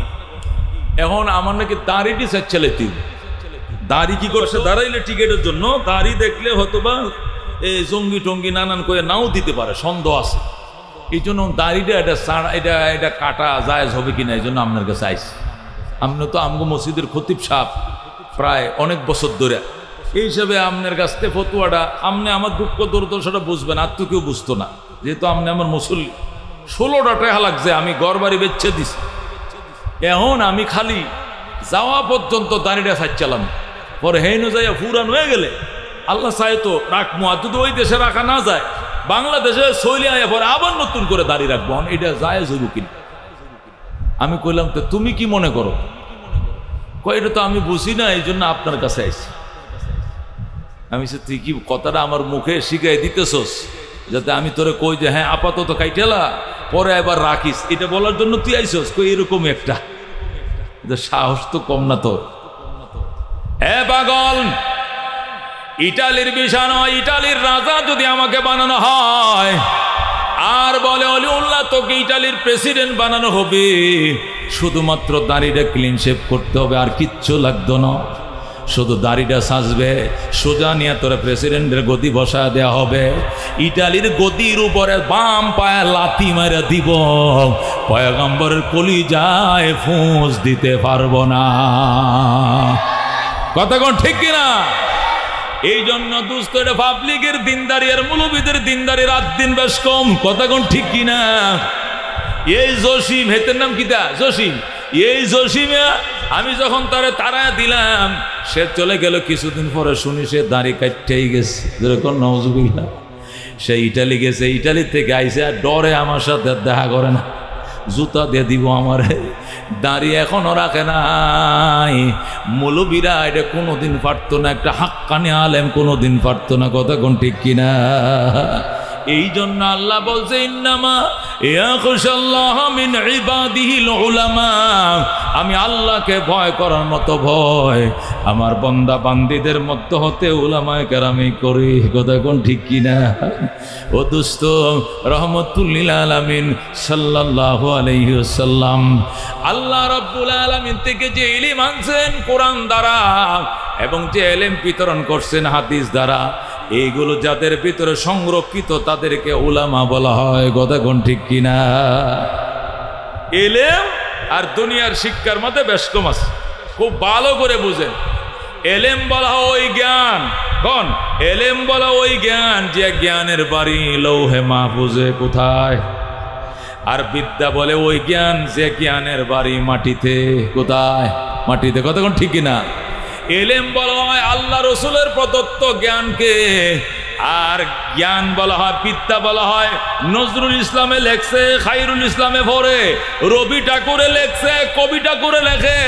Speaker 1: এখন আমার নাকি দাঁড়িটি চাইলে তুই দাঁড়ি কি করছে, দাঁড়াইলে টিকেটের জন্য দাঁড়ি দেখলে হয়তো বা এই জঙ্গি টঙ্গি নানান করে নাও দিতে পারে, সন্দেহ আছে। এই জন্য দাঁড়িটা এটা কাটা জায়েজ হবে কিনা, এই জন্য আপনার কাছে আইসি। আপনি তো আমগো মসজিদের খতিব সাহেব প্রায় অনেক বছর ধরে, এই হিসাবে আপনার কাছ থেকে ফতুয়াটা, আপনি আমার দুঃখ দুর্দশাটা বুঝবেন, আর তো কেউ বুঝতো না, যেহেতু আপনি আমার মুসল্লি। 16টা টাকা লাগছে, আমি ঘর বাড়ি বেচে দিছি। এখন আমি খালি যাওয়া পর্যন্ত দাঁড়িয়ে চাচ্ছিলাম, পরে হেন যাইয়া ফুরান হয়ে গেলে আল্লাহ চাই তো রাখবো। আর যদি ওই দেশে রাখা না যায়, বাংলাদেশে চলে আয়া পরে আবার নতুন করে দাঁড়িয়ে রাখবো, এটা জায়েজ হইব কিনা। আমি কইলাম তো তুমি কি মনে করো? কয় এটা তো আমি বুঝি না, এই জন্য আপনার কাছে আইছি। আমি সে তুই কি কথাটা আমার মুখে শিখাই দিতেছস যাতে আমি তোরে কই যে হ্যাঁ আপাতত কাইটেলা পরে এবার রাখিস, এটা বলার জন্য তুই আইসস কই এরকম একটা সাহস তো কম না তোর। এ পাগল, ইটালির বিষয় নয়, ইটালির রাজা যদি আমাকে বানানো হয় আর বলে অলিউল্লাহ তোকে ইটালির প্রেসিডেন্ট বানানো হবে, শুধুমাত্র দাড়িটা ক্লিন শেভ করতে হবে, আর কিচ্ছু লাগতো না, শুধু দাড়িটা সাজবে, সোজা নিয়ে তোরা প্রেসিডেন্টের গদি বসা দেওয়া হবে, ইটালির গদির উপরে বাম পায়ে লাথি মারা দিব, পয়গম্বরের কলিজায় ফুঁস দিতে পারবো না। কথা কোন ঠিক কিনা? এই জন্য দুস্থ পাবলিকের দিনদারি আর মৌলবীদের দিনদারি রাত দিন বেশ কম। কথা কোন ঠিক কিনা? এই জসিম, হেতের নাম কিতা জসিম, এই জসিমে আমি যখন তারে তারা দিলাম সে চলে গেল, কিছুদিন পরে শুনি সে দাড়ি কাটতেই গেছে, যেরকম নওজুবিল্লাহ। সে ইটালি গেছে, ইটালি থেকে আইসে আর ডরে আমার সাথে দেখা করে না, জুতা দিয়ে দিব আমারে, দাড়ি এখনো রাখে নাই। মৌলবীরা এটা কোনোদিন পারতো না, একটা হাক্কানি আলেম কোনোদিন পারতো না। কথা কোন ঠিক কিনা? এই জন্য আল্লাহ বলছে ইন্নামা ইয়াখশাল্লাহ মিন ইবাদিহিল উলামা, আমি আল্লাহকে ভয় করার মতো ভয় আমার বান্দা বান্দীদের মধ্যে হতে উলামায়ে কেরামই করি। কথা কোন ঠিক কিনা? ও দোস্ত, রহমতুল্লিল আলামিন সাল্লাল্লাহু আলাইহি ওয়াসাল্লাম আল্লাহ রাব্বুল আলামিন থেকে যে ইলম আনছেন কোরআন দ্বারা এবং যে ইলম বিতরণ করছেন হাদিস দ্বারা, এইগুলো যাদের ভিতরে সংরক্ষিত তাদেরকে উলামা বলা হয়। কথা কোন ঠিক কিনা? ইলম আর দুনিয়ার শিক্ষার মধ্যে বেশ কম আছে, খুব ভালো করে বুঝেন। ইলম বলা হয় ওই জ্ঞান, কোন ইলম বলা ওই জ্ঞান যে জ্ঞানের বাড়ি লৌহে মাহফুজে কোথায়, আর বিদ্যা বলে ওই জ্ঞান যে জ্ঞানের বাড়ি মাটিতে। কোথায়? মাটিতে। কথা কোন ঠিক কিনা? ইলম বলা হয় আল্লাহ রসুলের প্রদত্ত জ্ঞানকে, আর জ্ঞান বলা হয়, বিদ্যা বলা হয় নজরুল ইসলামে লেখছে, খায়রুল ইসলামে পড়ে, রবি ঠাকুরে লেখছে, কবি ঠাকুরে লেখে,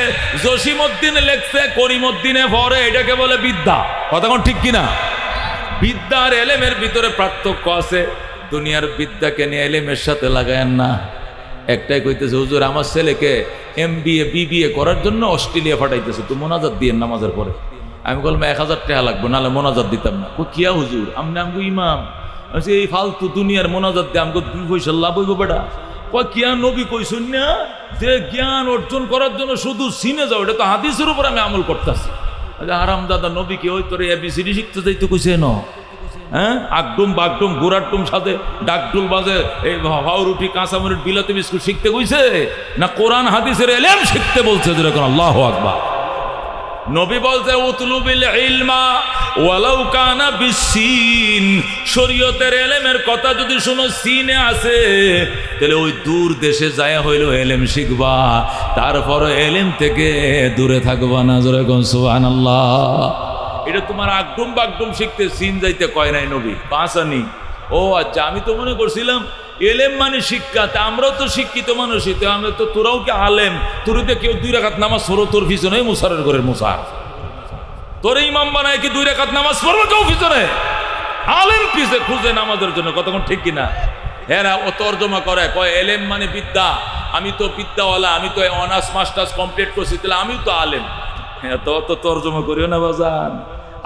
Speaker 1: জসিমউদ্দিনে লেখছে, করিমউদ্দিনে পড়ে, এটাকে বলে বিদ্যা। কথা কোন ঠিক কিনা? বিদ্যা আর ইলমের ভিতরে পার্থক্য আছে। দুনিয়ার বিদ্যাকে নিয়ে ইলমের সাথে লাগায়েন না। একটাই কইতেছে হুজুর আমার ছেলেকে MBA BBA করার জন্য অস্ট্রেলিয়া পাঠাইতেছে, তো মোনাজাত দিয়ে নামাজের পরে। আমি বললাম 1000 টাকা লাগবে, নাহলে মোনাজাত দিতাম না। কিয়া হুজুর আমনে আমগো ইমাম, এই ফালতু দুনিয়ার মোনাজাত দিয়ে আমগো 2 পয়সা লাভ হইব বেটা। কিয়া নবী কইছেন না যে জ্ঞান অর্জন করার জন্য শুধু সিনে যাও, এটা তো হাদিসের উপর আমি আমল করতেছি। আরাম দাদা নবী কি ওই তোর ABCD শিখতে যাইতে কইছে না? হ্যাঁ, আগডুম বাগডুম গোড়াডুম সাথে ডাকডুল বাজে, এই হাওরুটি কাঁচামরিচ বিলাতি বিস্কুট শিখতে কইছে না কোরআন হাদিসের ইলম শিখতে বলছে? যেরকম আল্লাহু আকবার। নবী বলছে উতলুবিল ইলমা ওয়ালাউ কানা বিসিন, শরীয়তের ইলমের কথা যদি শুনো সিনে আছে তাহলে ওই দূর দেশে যায় হইলো ইলম শিখবা, তারপরে ইলম থেকে দূরে থাকবা না। যেরকম সুবহানাল্লাহ। এটা তোমার আগডুম বাগডুম শিখতে সিন যাইতে কয় নাই নবী, পাঁচানি। ও আচ্ছা, আমি তো মনে করছিলাম এলেম মানে শিক্ষা, তা আমরাও তো শিক্ষিত মানুষই, তো আমরা তো, তোরাও কি আলেম? তোর কেউ 2 রাকাত নামাজ পড়ো, তোর পিছনে মুসারের ঘরের মুসার, তোর ইমাম বানায় কি 2 রাকাত নামাজ পড়বো কেউ পিছনে? আলেম পিছে খুঁজে নামাজের জন্য। কতক্ষণ ঠিক কিনা? এরা ও তর্জমা করে, কয় এলেম মানে বিদ্যা, আমি তো বিদ্যাওয়ালা, আমি তো অনার্স মাস্টার্স কমপ্লিট করছি, তাহলে আমিও তো আলেম। হ্যাঁ, তো তর্জমা করিও না বাজান।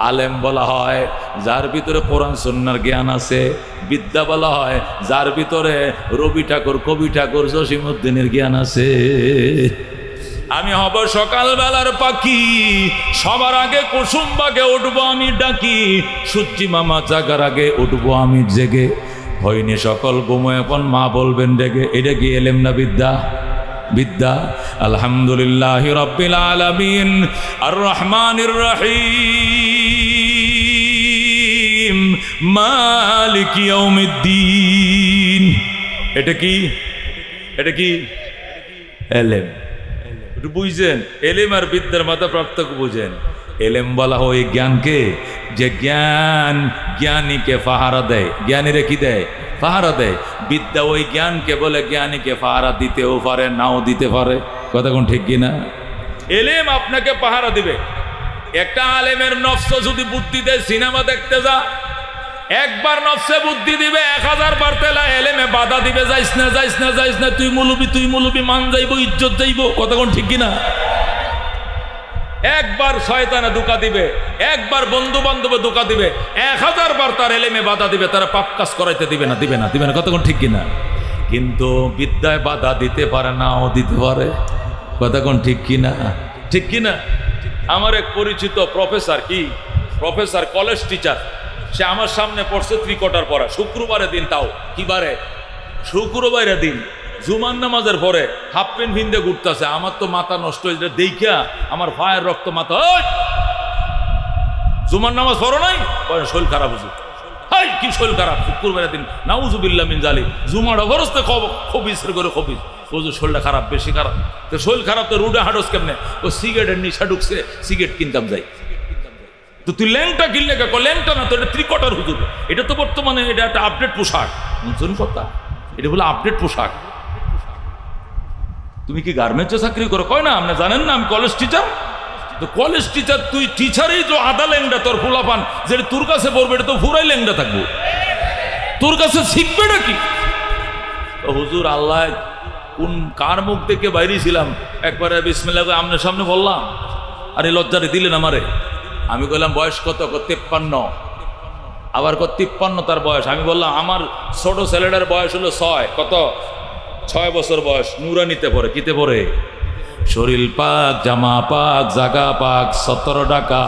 Speaker 1: আলেম বলা হয় যার ভিতরে কোরআন সুন্নাহর জ্ঞান আছে, বিদ্যা বলা হয় যার ভিতরে রবি ঠাকুর, কবি ঠাকুর, জসিমউদ্দিনের জ্ঞান আছে। আমি হব সকালবেলার পাখি, সবার আগে কুসুমবাগে উঠবো আমি ডাকি, সূর্যি মামা জাগার আগে উঠবো আমি জেগে, হয়নি সকল ঘুমো এখন মা বলবেন ডেকে। এটা কি এলেম না বিদ্যা? বিদ্যা। আলহামদুলিল্লাহি রাব্বিল আলামিন আর রহমানির রহিম মালিক ইয়াউমিদ্দিন। এটা কি? এটা কি? এলেম। একটু বুঝছেন? এলেম আর বিদ্যার মাথা পার্থক্য বুঝেন। এলেম বলা হয় জ্ঞানকে, যে জ্ঞান জ্ঞানীকে পাহারা দেয়। জ্ঞানীরা কি দেয়? পাহারা দেয়। বিদ্যা ওই জ্ঞানকে বলে জ্ঞানীকে পাহারা দিতেও পারে, নাও দিতে পারে। কথা কোন ঠিক কিনা? এলেম আপনাকে পাহারা দিবে, একটা আলেমের নফস যদি বুদ্ধি দেয় সিনেমা দেখতে যা, একবার নফসে বুদ্ধি দিবে 1000 বার তেলা এলেমে বাধা দিবে, যাইস না যাইস না যাইস না, তুই মুলুবি মান যাইব, ইজ্জত যাইব, কতক্ষণ ঠিক কিনা? একবার শয়তানে ধোঁকা দিবে, একবার বন্ধু বান্ধবে ধোঁকা দিবে, 1000 বার তার এলেমে বাধা দিবে, তারা পাপ কাজ করাইতে দিবে না, দিবে না, দিবে না, কতক্ষণ ঠিক কিনা? কিন্তু বিদ্যায় বাধা দিতে পারে নাও দিতে পারে, কতক্ষণ ঠিক কিনা? ঠিক কিনা? আমার এক পরিচিত প্রফেসর, প্রফেসর কলেজ টিচার, সে আমার সামনে পড়ছে 3 কোয়ার্টার পড়া, শুক্রবারের দিন, তাও কি বারে? শুক্রবারের দিন জুমার নামাজের পরে হাফ প্যান্ট ভিন্দে ঘুরতেছে। আমার তো মাথা নষ্ট হয়েছে দেখিয়া, আমার ভাইয়ের রক্ত মাথা। জুমার নামাজ পড়ো নাই? শরীর খারাপ হয়েছে। হাই কি শরীর খারাপ? শুক্রবারের দিন, নাউজুবিল্লাহ মিন জালিক, জুমাটা বরসতে খবিস করে খবিস, বুঝো শরীরটা খারাপ, বেশি খারাপ। তো শরীর খারাপ তো রুডে হাঁটস কেমনে? ও সিগারেটের নিশা ঢুকছে, সিগারেট কিনতাম যাই। তো তুই ল্যাংটা কিনলে কে? ল্যাংটা না তো, এটা 3 কোয়ার্টার হুজুর। এটা তো বর্তমানে এটা একটা আপডেট পোশাক, বুঝছেন কথা? এটা বলে আপডেট পোশাক। তুমি কি গার্মেন্টসে চাকরি করো? কয় না, আপনি জানেন না আমি কলেজ টিচার। তো কলেজ টিচার, তুই টিচারই তো আধা ল্যাংটা, তোর ফুলাপান যেটা তোর কাছে পড়বে এটা তো পুরাই ল্যাংটা থাকবো, তোর কাছে শিখবে না কি? হুজুর আল্লাহ কোন কার মুখ থেকে বাইরেছিলাম, একবারে বিসমিল্লাহ আপনার সামনে বললাম, আরে লজ্জারে দিলেন আমারে। আমি বললাম বয়স কত? 53। আবার 53 তার বয়স। আমি বললাম আমার ছোট ছেলেটার বয়স হলো 6। কত? 6 বছর বয়স। নুরানিতে পড়ে। কিতে পড়ে? শরীর পাক, জামা পাক, জাগা পাক, 17 টাকা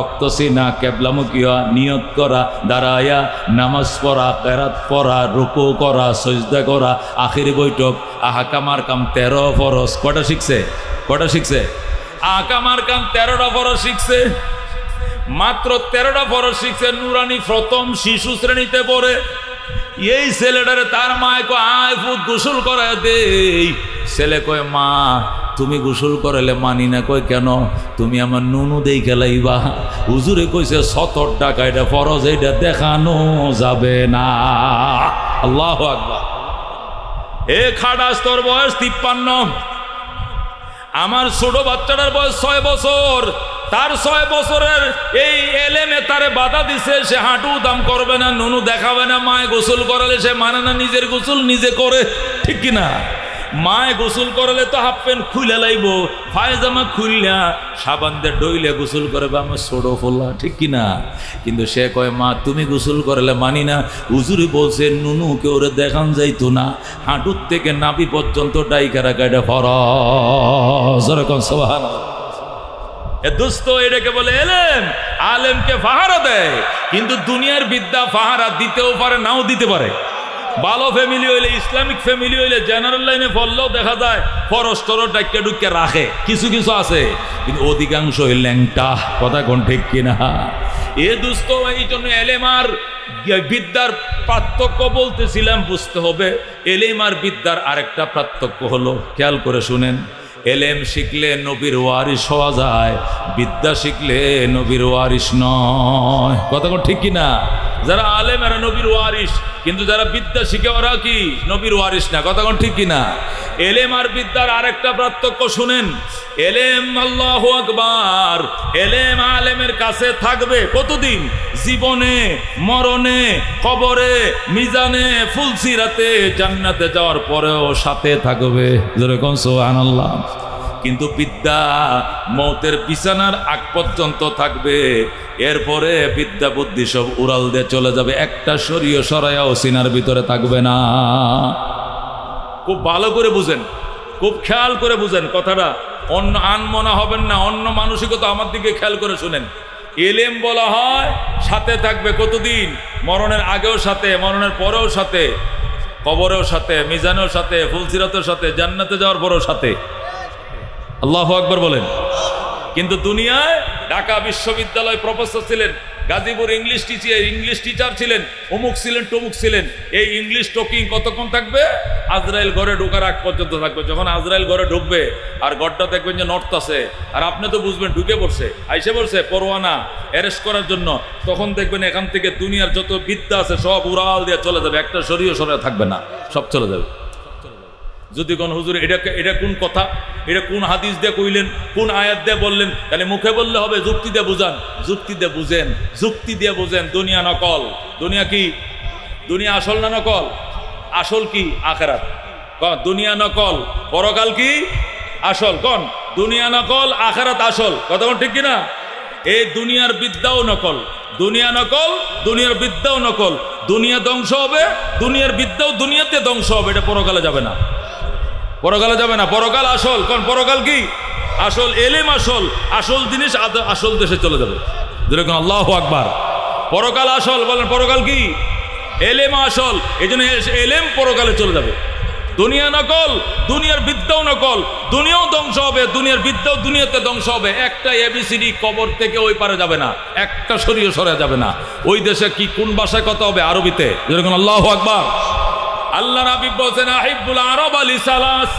Speaker 1: অক্তসিনা, কেবলামুখিয়া, নিয়ত করা, দাঁড়ায়া নামাজ পড়া, কেরাত পড়া, রুকু করা, সজদা করা, আখিরি বৈঠক, আহকামার কাম 13 ফরজ। কটা শিখছে? কটা শিখছে? আহকামার কাম 13টা ফরজ শিখছে। মাত্র 13টা ফরজ শিখছে। নুরানি প্রথম শিশু শ্রেণীতে পড়ে। এই ছেলেটারে তার মায় কয় আয় ফুট গোসল করায় দেই। ছেলে কয় মা তুমি গোসল করালে মানি না। কয় কেন? তুমি আমার নুনু দেই খেলাইবা। হুজুরে কইছে 70 টাকা এটা ফরজ, এটা দেখানো যাবে না। আল্লাহু আকবার। এ খাডাস তোর বয়স 53। আমার ছোট বাচ্চাটার বয়স 6 বছর। তার 6 বছরের এই এলেমে তারে বাধা দিছে, সে হাঁটু দাম করবে না, নুনু দেখাবে না। মায় গোসল করালে সে মানে না, নিজের গোসল নিজে করে, ঠিক কিনা? মায় গোসল করালে তো হাফ প্যান্ট খুলে লাইব, পায়জামা খুললা সাবান দিয়ে ডইলে গোসল করবে আমার ছোট ফোলা, ঠিক কিনা? কিন্তু সে কয় মা তুমি গোসল করালে মানি না। হুজুরি বলছে নুনুকে ওরে দেখান যাইতো না, হাঁটুর থেকে নাভি পর্যন্ত ডাইকা রাখা এটা ফরজ। সুবহানাল্লাহ। এ দোস্ত, এটাকে বলে এলেম। আলেমকে ফাহারা দেয়, কিন্তু দুনিয়ার বিদ্যা ফাহারা দিতেও পারে, নাও দিতে পারে। ভালো ফ্যামিলি হইলে, ইসলামিক ফ্যামিলি হইলে, জেনারেল লাইনে পড়লেও দেখা যায় ফরজ টরজ ডাক্কা ডুক্কা রাখে, কিছু কিছু আছে, কিন্তু অধিকাংশ ল্যাংটা। কথা কোন ঠিক কিনা? এ দোস্ত, এই জন্য এলেম আর বিদ্যার পার্থক্য বলতেছিলাম, বুঝতে হবে। এলেম আর বিদ্যার আরেকটা পার্থক্য হলো, খেয়াল করে শুনেন, এলেম শিখলে নবীর ওয়ারিস হওয়া যায়, বিদ্যা শিখলে নবীর ওয়ারিস নয়। কথা ঠিক কিনা? যারা আলেম এরা নবীর ওয়ারিস, কিন্তু যারা বিদ্যা শিখে ওরা কি নবীর ওয়ারিস না। কথা ঠিক কিনা? এলেম আর বিদ্যার আরেকটা পার্থক্য শুনেন। এলেম, আল্লাহু আকবার, এলেম আলেমের কাছে থাকবে কতদিন? জীবনে, মরণে, কবরে, মিজানে, ফুলসিরাতে, জান্নাতে যাওয়ার পরেও সাথে থাকবে। যেরকম সুবহানাল্লাহ। কিন্তু বিদ্যা মৌতের বিছানার আগ পর্যন্ত থাকবে, এরপরে বিদ্যা বুদ্ধি সব উড়াল দিয়ে চলে যাবে, একটা শরীয় সরাইয়াও সিনার ভিতরে থাকবে না। খুব ভালো করে বুঝেন, খুব খেয়াল করে বুঝেন কথাটা। অন্য আনমনা হবেন না, অন্য মানসিকতা আমার দিকে খেয়াল করে শুনেন। এলেম বলা হয় সাথে থাকবে কতদিন? মরণের আগেও সাথে, মরণের পরেও সাথে, কবরেও সাথে, মিজানেও সাথে, ফুলসিরাতের সাথে, জান্নাতে যাওয়ার পরেও সাথে। আল্লাহু আকবার বলেন। কিন্তু দুনিয়ায় ঢাকা বিশ্ববিদ্যালয় প্রফেসর ছিলেন, গাজীপুর ইংলিশ টিচার ছিলেন, অমুক ছিলেন, টমুক ছিলেন। এই ইংলিশ টকিং কতক্ষণ থাকবে? আজরাইল ঘরে ঢোকার আগ পর্যন্ত থাকবে। যখন আজরাইল ঘরে ঢুকবে আর ঘরটা দেখবেন যে নর্থ আছে, আর আপনি তো বুঝবেন ঢুকে পড়ছে, আইসে পড়ছে পরোয়ানা অ্যারেস্ট করার জন্য, তখন দেখবেন এখান থেকে দুনিয়ার যত বিদ্যা আছে সব উড়াল দিয়ে চলে যাবে, একটা শরীয় সরে থাকবে না, সব চলে যাবে। যদি কোন হুজুর এটা কোন কথা, এটা কোন হাদিস দিয়ে কইলেন, কোন আয়াত দিয়ে বললেন, তাহলে মুখে বললে হবে? যুক্তি দিয়ে বুঝান, যুক্তি দিয়ে বুঝেন, যুক্তি দিয়ে বুঝেন। দুনিয়া নকল। দুনিয়া কি? দুনিয়া আসল না নকল? আসল কি? আখিরাত। কোন? দুনিয়া নকল, পরকাল কি? আসল। কোন? দুনিয়া নকল, আখিরাত আসল। কথা কোন ঠিক কিনা? এই দুনিয়ার বিদ্যাও নকল, দুনিয়া নকল, দুনিয়ার বিদ্যাও নকল। দুনিয়া ধ্বংস হবে, দুনিয়ার বিদ্যাও দুনিয়াতে ধ্বংস হবে। এটা পরকালে যাবে না, পরকালে যাবে না। পরকাল আসল। কোন? পরকাল কি? আসল। এলেম আসল, আসল জিনিস আসল দেশে চলে যাবে। যেরকম আল্লাহু আকবার। পরকাল আসল। বলেন পরকাল কি? এলেম আসল। এই জন্য এলেম পরকালে চলে যাবে। দুনিয়া নকল, দুনিয়ার বিদ্যাও নকল। দুনিয়াও ধ্বংস হবে, দুনিয়ার বিদ্যাও দুনিয়াতে ধ্বংস হবে। একটা এবিসিডি কবর থেকে ওই পারে যাবে না, একটা সরিয়ে সরা যাবে না। ওই দেশে কি কোন ভাষায় কথা হবে? আরবিতে। যেরকম আল্লাহু আকবার। আল্লাহ নবী বলেন আহিব্বুল আরব লিসালাস,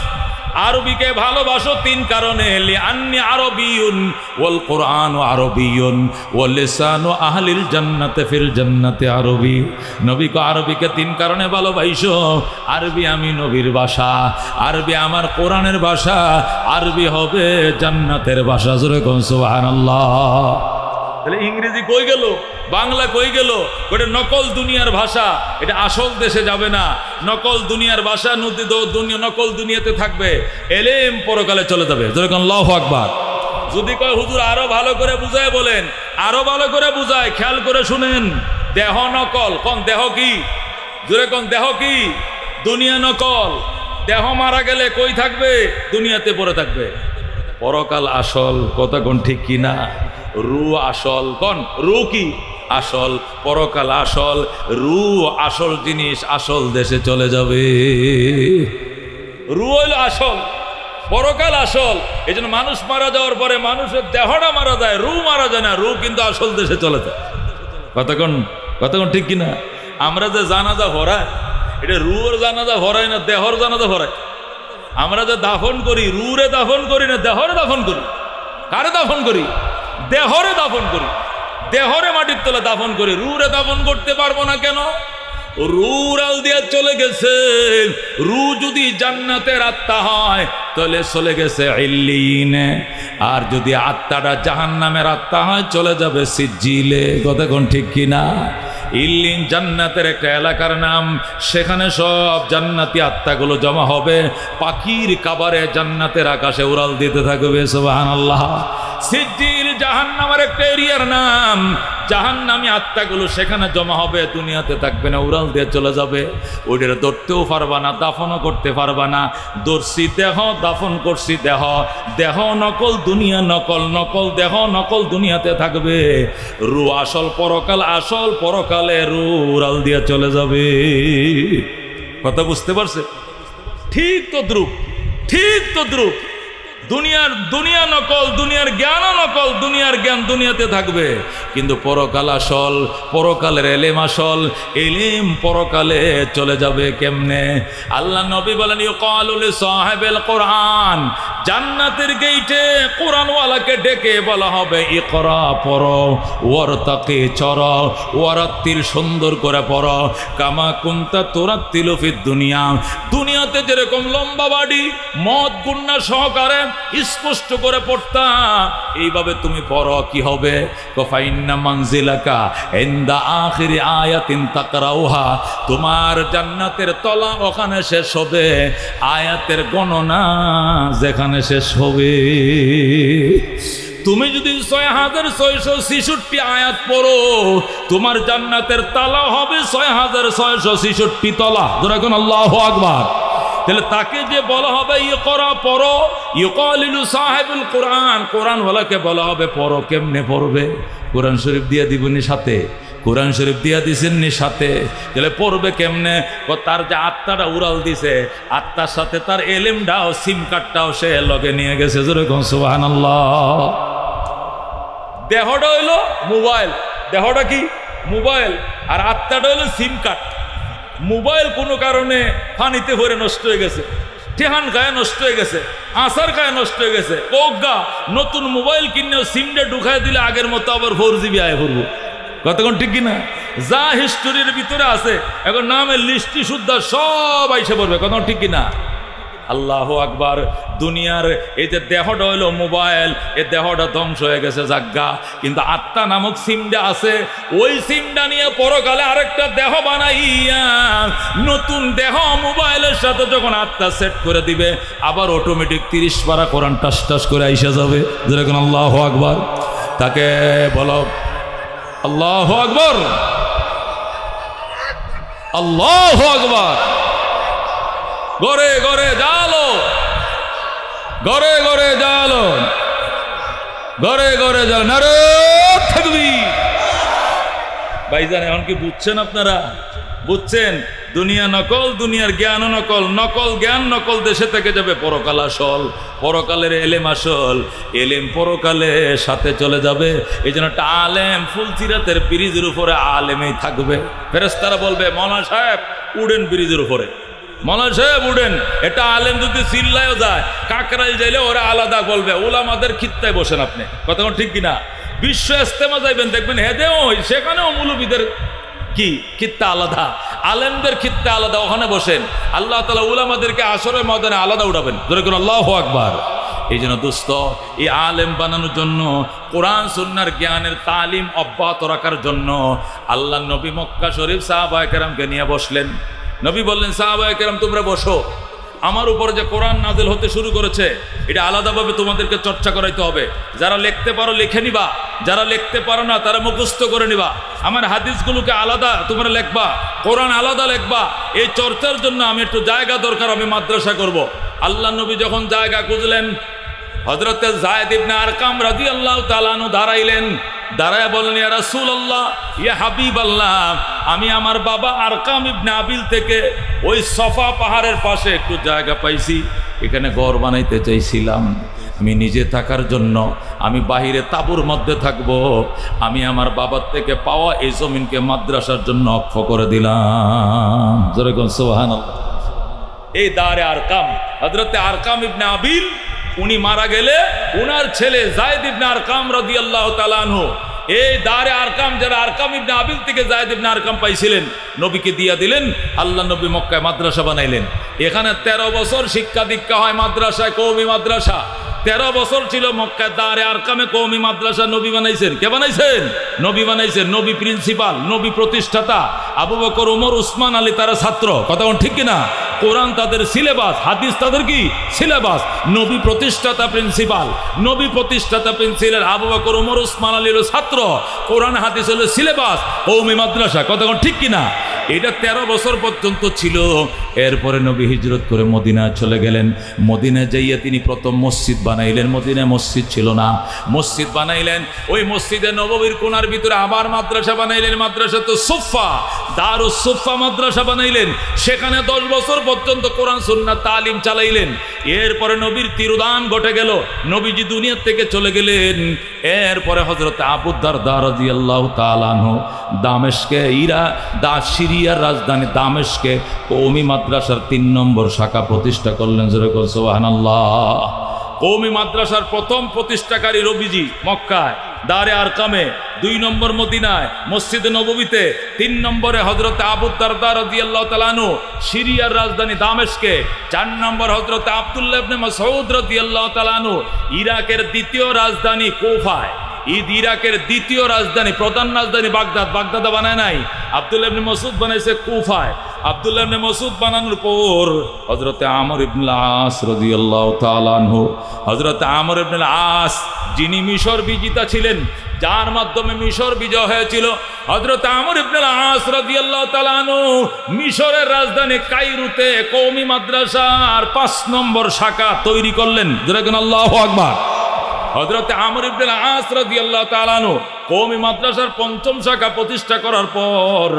Speaker 1: আরবিকে ভালোবাসো তিন কারণে। লিআন্নি আরবিয়ুন ওয়াল কুরআনু আরবিয়ুন ওয়াল লিসানু আহলিল জান্নাতি ফিল জান্নাতি আরবি। নবী কো আরবিকে তিন কারণে ভালোবাসো। আরবি আমি নবীর ভাষা, আরবি আমার কোরআনের ভাষা, আরবি হবে জান্নাতের ভাষা। জোরে কোন সুবহানাল্লাহ। তাহলে ইংরেজি কই গেল, বাংলা কই গেল? ওটা নকল দুনিয়ার ভাষা, এটা আসল দেশে যাবে না। নকল দুনিয়ার ভাষা নকল দুনিয়াতে থাকবে। এলেম পরকালে চলে যাবে। যেরকম আল্লাহু আকবার। যদি কয় হুজুর আরো ভালো করে বুঝায় বলেন, আরো ভালো করে বুঝায়, খেয়াল করে শুনেন। দেহ নকল। কোন? দেহ কি? জোরে কোন? দেহ কি? দুনিয়া নকল। দেহ মারা গেলে কই থাকবে? দুনিয়াতে পড়ে থাকবে। পরকাল আসল। কথা কোন ঠিক কিনা? রু আসল। কোন? রু কি? আসল। পরকাল আসল, রু আসল জিনিস আসল দেশে চলে যাবে। রু হইল আসল, পরকাল আসল। এই জন্য মানুষ মারা যাওয়ার পরে মানুষের দেহটা মারা যায়, রু মারা যায় না। রু কিন্তু আসল দেশে চলে যায়। কতক্ষণ ঠিক কিনা? আমরা যে জানাজা ভরাই, এটা রুর জানাজা ভরাই না দেহর জানাজা ভরাই। আমরা যে দাফন করি, রুরে দাফন করি না দেহরে দাফন করি। কারে দাফন করি? দেহরে দাফন করি। দেহরে মাটির তলে দাফন করি। রুরে দাফন করতে পারবো না কেন? রুরাল দিয়ে চলে গেছে। রু যদি জান্নাতের আত্মা হয় তাহলে চলে গেছে ইল্লিনে, আর যদি আত্মাটা জাহান্নামের আত্মা হয় চলে যাবে সিজ্জিলে। কথা কোন ঠিক কিনা? ইল্লিন জান্নাতের একটা এলাকার নাম। সেখানে সব জান্নাতি আত্মাগুলো জমা হবে, পাখির কাবারে জান্নাতের আকাশে উড়াল দিতে থাকবে। সুবহানাল্লাহ। সিজ্জিল জাহান্নামের একটা এরিয়ার নাম। জাহান্নামী আত্মাগুলো সেখানে জমা হবে, দুনিয়াতে থাকবে না, উড়াল দিয়ে চলে যাবে। ওইটার ধরতেও পারবা না, দাফনও করতে পারবা না। ধরছি দেহ, দাফন করছি দেহ। দেহ নকল, দুনিয়া নকল, নকল দেহ, নকল দুনিয়াতে থাকবে। রু আসল, পরকাল আসল, পরকালে রু উড়াল দিয়ে চলে যাবে। কথা বুঝতে পারছে? ঠিক তো দ্রুপ, ঠিক তো দ্রুপ। দুনিয়া নকল, দুনিয়ার জ্ঞানও নকল। দুনিয়ার জ্ঞান দুনিয়াতে থাকবে, কিন্তু পরকাল আসল, পরকালের এলেম আসল। এলেম পরকালে চলে যাবে কেমনে? আল্লাহ নবী বলেন ইউকালু লিসাহিবিল কোরআন, জান্নাতের গেইটে কোরআনওয়ালাকে ডেকে বলা হবে ইকরা, পড়ো, ওয়ারতাকি, চর, ওয়ারাত্তিল, সুন্দর করে পড়ো, কামা কুনতা তুরাত্তিলু ফিদ দুনিয়া, দুনিয়াতে যেরকম লম্বা বাড়ি মদ গুন্না সহকারে স্পষ্ট করে পড়তা, এইভাবে তুমি পড়ো। কি হবে? ফাইন্না মানজিলাকা ইনদা আখিরি আয়াতিন তাকরাউহা, তোমার জান্নাতের তলা ওখানে শেষ হবে, আয়াতের গণনা যেখানে শেষ হবে। তুমি যদি 6666 আয়াত পড়ো, তোমার জান্নাতের তালা হবে 6666 তলা। যেরকম আল্লাহু আকবার। তাহলে তাকে যে বলা হবে ইকরা, পড়ো, ইউকালিলু সাহিবুল কোরআন, কোরআনওয়ালাকে বলা হবে পড়ো। কেমনে পড়বে? কোরআন শরীফ দিয়ে দিবনি সাথে, কোরআন শরীফ দিয়া দিছেননি সাথে। তাহলে পড়বে কেমনে? তার যে আত্মাটা উড়াল দিছে, আত্মার সাথে তার এলেমটাও, সিম কার্ডটাও সে লগে নিয়ে গেছে। যেরকম সুবহানাল্লাহ। দেহটা হইলো মোবাইল, দেহটা কি? মোবাইল। আর আত্মাটা হইলো সিম কার্ড। মোবাইল কোনো কারণে পানিতে ভরে নষ্ট হয়ে গেছে, ঠেহান গায়ে নষ্ট হয়ে গেছে, আসার গায়ে নষ্ট হয়ে গেছে। ওগা নতুন মোবাইল কিনেও সিমটা ঢুকাই দিলে আগের মতো আবার 4GB আয় করবো। কতক্ষণ ঠিক কিনা? যা হিস্টোরির ভিতরে আছে এখন নামের লিস্টি শুদ্ধা সব আইসে পড়বে। কতক্ষণ ঠিক কিনা? আল্লাহু আকবার। দুনিয়ার এই যে দেহটা হইলো মোবাইল, এই দেহটা ধ্বংস হয়ে গেছে জাগ্গা, কিন্তু আত্মা নামক সিমটা আছে। ওই সিমটা নিয়ে পরকালে আরেকটা দেহ বানাইয়া নতুন দেহ মোবাইলের সাথে যখন আত্মা সেট করে দিবে, আবার অটোমেটিক 30 পারা কোরআন টাস টাস করে আইসা যাবে। যেরকম আল্লাহু আকবার, তাকে বলো আল্লাহু আকবার, আল্লাহু আকবার। ঘরে ঘরে জালো, ঘরে ঘরে জালো, ঘরে ঘরে জালো, নারে তাকবীর। ভাইজান এখন কি বুঝছেন আপনারা? বুঝছেন? দুনিয়া নকল, দুনিয়ার জ্ঞানও নকল, নকল জ্ঞান নকল দেশে থেকে যাবে, পরকাল আসল, পরকালের এলেম আসল, এলেম পরকালে সাথে চলে যাবে। এই জন্য একটা আলেম ফুলসিরাতের ব্রিজের উপরে আলেমেই থাকবে। ফেরেশতারা বলবে মৌলানা সাহেব উড়েন ব্রিজের উপরে, মৌলানা সাহেব উড়েন। এটা আলেম যদি চিল্লায়ও যায়, কাকরাইল যাইলে ওরা আলাদা বলবে ওলামাদের খিত্তায় বসেন আপনি। কথা ঠিক কিনা? বিশ্ব ইস্তেমা যাইবেন, দেখবেন হেদেও সেখানেও মৌলবীদের কি খিত্তা আলাদা, আলেমদের খিত্তা আলাদা, ওখানে বসেন। আল্লাহ তাআলা উলামাদেরকে আসরের ময়দানে আলাদা উঠাবেন। জোরে করে আল্লাহু আকবার। এই জন্য দোস্ত, এই আলেম বানানোর জন্য, কোরআন সুন্নাহর জ্ঞানের তালিম অব্যাহত রাখার জন্য আল্লাহ নবী মক্কা শরীফ সাহাবায়ে কেরামকে নিয়ে বসলেন। নবী বললেন সাহাবায়ে কেরাম তোমরা বসো, আমার উপর যে কোরআন নাজিল হতে শুরু করেছে এটা আলাদাভাবে তোমাদেরকে চর্চা করাইতে হবে। যারা লিখতে পারো লিখে নিবা, যারা লিখতে পারো না তারা মুখস্থ করে নিবা। আমার হাদিসগুলোকে আলাদা তোমরা লিখবা, কোরআন আলাদা লিখবা। এই চর্চার জন্য আমি একটু জায়গা দরকার, আমি মাদ্রাসা করব। আল্লাহ নবী যখন জায়গা খুঁজলেন, হযরত যায়েদ ইবনে আরকাম রাদিয়াল্লাহু তাআলা আনহু দাঁড়াইলেন। দাঁড়ায় বলেন ইয়া রাসূলুল্লাহ, ইয়া হাবিবাল্লাহ, আমি আমার বাবা আরকাম ইবনে আবিল থেকে ওই সফা পাহাড়ের পাশে একটু জায়গা পাইছি, এখানে ঘর বানাইতে চাইছিলাম। আমি নিজে থাকার জন্য, আমি বাহিরে তাঁবুর মধ্যে থাকব। আমি আমার বাবার থেকে পাওয়া এই জমিনকে মাদ্রাসার জন্য অক্ষ করে দিলাম। জোরে কোন সুবহানাল্লাহ। এই দারে আরকাম, হযরত আরকাম ইবনে আবিল, উনি মারা গেলে উনার ছেলে যায়েদ ইবনে আরকাম রাদিয়াল্লাহু তাআলা আনহু এই দারে আরকাম, যারা আরকাম ইবনে আবিল থেকে যায়েদ ইবনে আরকাম পাইছিলেন, নবীকে দিয়া দিলেন। আল্লাহ নবী মক্কায় মাদ্রাসা বানাইলেন। এখানে 13 বছর শিক্ষা দীক্ষা হয় মাদ্রাসায়, কওমি মাদ্রাসা। 13 বছর ছিল মক্কায় দারে আরকামে কওমি মাদ্রাসা। নবী বানাইছেন। কে বানাইছেন? নবী বানাইছেন। নবী প্রিন্সিপাল, নবী প্রতিষ্ঠাতা। আবু বকর, ওমর, উসমান আলী তারা ছাত্র। কথা ঠিক কিনা? কোরআন তাদের সিলেবাস, হাদিস তাদের কি সিলেবাস। নবী প্রতিষ্ঠাতা প্রিন্সিপাল, নবী প্রতিষ্ঠাতা প্রিন্সিপাল, আবু বকর, ওমর, উসমান আলীর ছাত্র। কোরআন হাদিস হলো সিলেবাস, কওমি মাদ্রাসা। কথা ঠিক কিনা? এটা 13 বছর পর্যন্ত ছিল। এরপরে নবী হিজরত করে মদিনায় চলে গেলেন। মদিনায় যাইয়া তিনি প্রথম মসজিদ বানাইলেন। মদিনায় মসজিদ ছিল না, মসজিদ বানাইলেন। ওই মসজিদে নববীর কোণার ভিতরে আবার মাদ্রাসা বানাইলেন। মাদ্রাসা তো সুফা, দারুস সুফা মাদ্রাসা বানাইলেন। সেখানে 10 বছর পর্যন্ত কোরআন সুন্নাহ তালিম চালাইলেন। এরপরে নবীর তিরোধান ঘটে গেল, নবীজি দুনিয়া থেকে চলে গেলেন। এরপরে হযরত আবু দারদা রাদিয়াল্লাহু তাআলা আনহু দামেস্কে, সিরিয়ার রাজধানী দামেস্কে কওমি মাদ্রাসার 3 নম্বর শাখা প্রতিষ্ঠা করলেন। যেরকম সুবহানাল্লাহ। কওমি মাদ্রাসার প্রথম প্রতিষ্ঠাকারী নবীজি মক্কায় দারে আরকামে, 2 নম্বর মদিনায় মসজিদে নববীতে, 3 নম্বরে হযরত আবু দারদা রাদিয়াল্লাহু তাআলা আনহু সিরিয়ার রাজধানী দামেস্কে, 4 নম্বর হযরত আব্দুল্লাহ ইবনে মাসউদ রাদিয়াল্লাহু তাআলা আনহু ইরাকের দ্বিতীয় রাজধানী কুফায়। ইরাকের দ্বিতীয় রাজধানী, প্রধান রাজধানী বাগদাদ। বাগদাদে বানায় নাই, আব্দুল্লাহ ইবনে মাসউদ বানাইছে কুফায়। আব্দুল্লাহ ইবনে মাসউদ বানানোর পর হযরত আমর ইবনে আস রাদিয়াল্লাহু তাআলা আনহু, হযরত আমর ইবনে আস যিনি মিশর বিজিতা ছিলেন, যার মাধ্যমে মিশর বিজয় হয়েছিল, হযরত আমর ইবনে আস রাদিয়াল্লাহু তাআলা আনহু মিশরের রাজধানী কায়রোতে কওমি মাদ্রাসার 5 নম্বর শাখা তৈরি করলেন। যেরকম আল্লাহু আকবার। হযরত আমর ইবনে আস রাদিয়াল্লাহু তাআলা আনহু কওমি মাদ্রাসার 5ম শাখা প্রতিষ্ঠা করার পর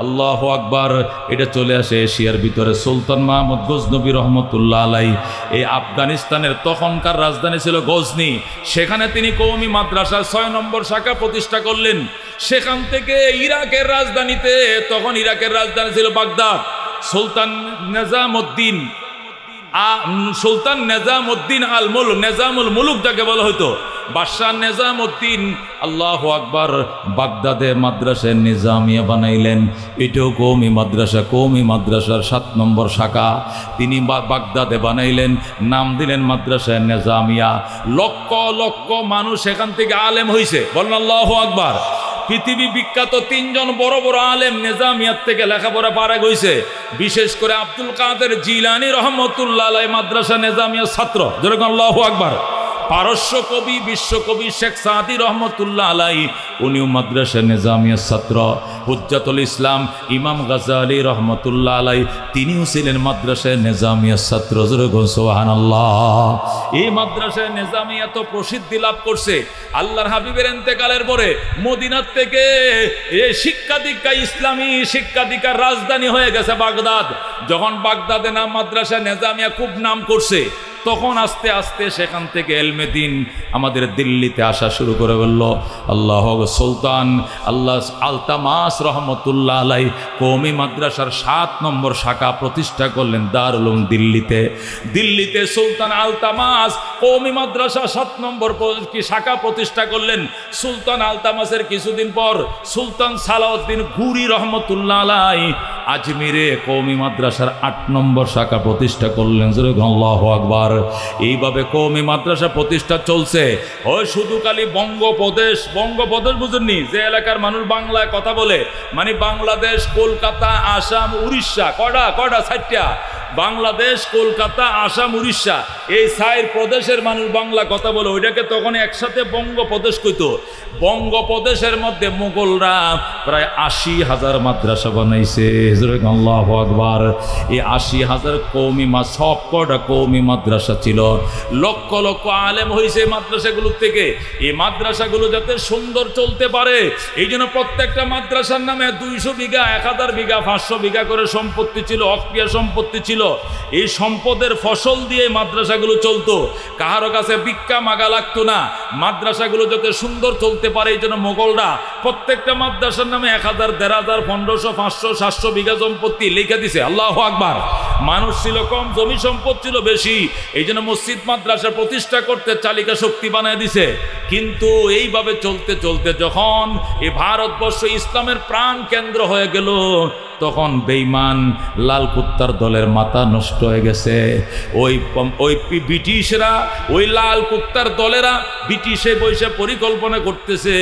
Speaker 1: আল্লাহু আকবার, এটা চলে আসে এশিয়ার ভিতরে। সুলতান মাহমুদ গজনবী রহমতুল্লাহ আলাই, এই আফগানিস্তানের তখনকার রাজধানী ছিল গজনি, সেখানে তিনি কওমি মাদ্রাসার 6 নম্বর শাখা প্রতিষ্ঠা করলেন। সেখান থেকে ইরাকের রাজধানীতে, তখন ইরাকের রাজধানী ছিল বাগদাদ, সুলতান নিজামউদ্দিন আল মুলক, নিজামুল মুলুক যাকে বলা হতো, বাদশাহ নিজামউদ্দিন আল্লাহু আকবার বাগদাদে মাদ্রাসা নিজামিয়া বানাইলেন। এটাও কওমি মাদ্রাসার 7 নম্বর শাখা তিনি বাগদাদে বানাইলেন, নাম দিলেন মাদ্রাসা নিজামিয়া। লক্ষ লক্ষ মানুষ এখান থেকে আলেম হইছে, বলেন আল্লাহু আকবার। পৃথিবী বিখ্যাত 3 জন বড় বড় আলেম নিজামিয়াত থেকে লেখাপড়া পারে গইছে, বিশেষ করে আব্দুল কাদের জিলানী রহমতুল্লাহ আলাইহি মাদ্রাসা নিজামিয়ার ছাত্র, যেরকম আল্লাহু আকবার। পারস্য কবি বিশ্বকবি শেখ সাদি রহমতুল্লাহ আলাইহি উনিও মাদ্রাসা নিজামিয়ার ছাত্র। হুজ্জাতুল ইসলাম ইমাম গাজ্জালী রহমতুল্লাহ আলাইহি তিনিও ছিলেন মাদ্রাসা নিজামিয়ার ছাত্র, যেরকম সুবহানাল্লাহ। এই মাদ্রাসা নিজামিয়া তো প্রসিদ্ধি লাভ করছে আল্লাহর হাবিবের ইন্তেকালের পরে। মদিনার থেকে এই শিক্ষা দীক্ষা, ইসলামী শিক্ষা দীক্ষার রাজধানী হয়ে গেছে বাগদাদ। যখন বাগদাদে নাম মাদ্রাসা নিজামিয়া খুব নাম করছে, তখন আস্তে আস্তে সেখান থেকে এলমে দিন আমাদের দিল্লিতে আসা শুরু করে বলল। আল্লাহ সুলতান আল্লাহ আলতামাস রহমতুল্লাহ আলাইহি কওমি মাদ্রাসার 7 নম্বর শাখা প্রতিষ্ঠা করলেন দারুল উলুম দিল্লিতে। দিল্লিতে সুলতান আলতামাস কওমি মাদ্রাসা 7 নম্বর শাখা প্রতিষ্ঠা করলেন। সুলতান আলতামাসের কিছুদিন পর সুলতান সালাউদ্দিন ঘুরি রহমতুল্লাহ আলাইহি আজমিরে কওমি মাদ্রাসার 8 নম্বর শাখা প্রতিষ্ঠা করলেন, যেরকম আল্লাহু আকবার। এইভাবে কওমি মাদ্রাসা প্রতিষ্ঠা চলছে। ওই শুধু খালি বঙ্গপ্রদেশ বুঝেননি, যে এলাকার মানুষ বাংলায় কথা বলে, মানে বাংলাদেশ, কলকাতা, আসাম, উড়িষ্যা, কয়টা 4টা বাংলাদেশ, কলকাতা, আসাম, উড়িষ্যা, এই 4 প্রদেশের মানুষ বাংলা কথা বলে, ওইটাকে তখন একসাথে বঙ্গপ্রদেশ কইতো। বঙ্গপ্রদেশের মধ্যে মুঘলরা প্রায় 80,000 মাদ্রাসা বানাইছে, আল্লাহু আকবার। এই 80,000 কওমি সব কটা কওমি মাদ্রাসা ছিল। লক্ষ লক্ষ আলেম হয়েছে মাদ্রাসাগুলোর থেকে। এই মাদ্রাসাগুলো যাতে সুন্দর চলতে পারে, এই জন্য প্রত্যেকটা মাদ্রাসার নামে 200 বিঘা, 1000 বিঘা, 500 বিঘা করে সম্পত্তি ছিল, অক্রিয়া সম্পত্তি ছিল। এই সম্পদের ফসল দিয়ে মাদ্রাসাগুলো চলতো, কাহারো কাছে ভিক্ষা মাগা লাগতো না। মাদ্রাসাগুলো যাতে সুন্দর চলতে পারে, এই জন্য মোগলরা প্রত্যেকটা মাদ্রাসার নামে 1000, 1500, 1500, 500, 700 বিঘা সম্পত্তি লিখে দিছে। আল্লাহু আকবার। মানুষ ছিল কম, জমি সম্পদ ছিল বেশি, এই জন্য মসজিদ মাদ্রাসা প্রতিষ্ঠা করতে চালিকা শক্তি বানায় দিছে। কিন্তু এইভাবে চলতে চলতে যখন এই ভারতবর্ষ ইসলামের প্রাণ কেন্দ্র হয়ে গেল, তখন বেঈমান লাল কুত্তার দলের মাথা নষ্ট হয়ে গেছে। ওই ব্রিটিশরা, ওই লাল কুত্তার দলেরা ব্রিটিশে বসে পরিকল্পনা করতেছে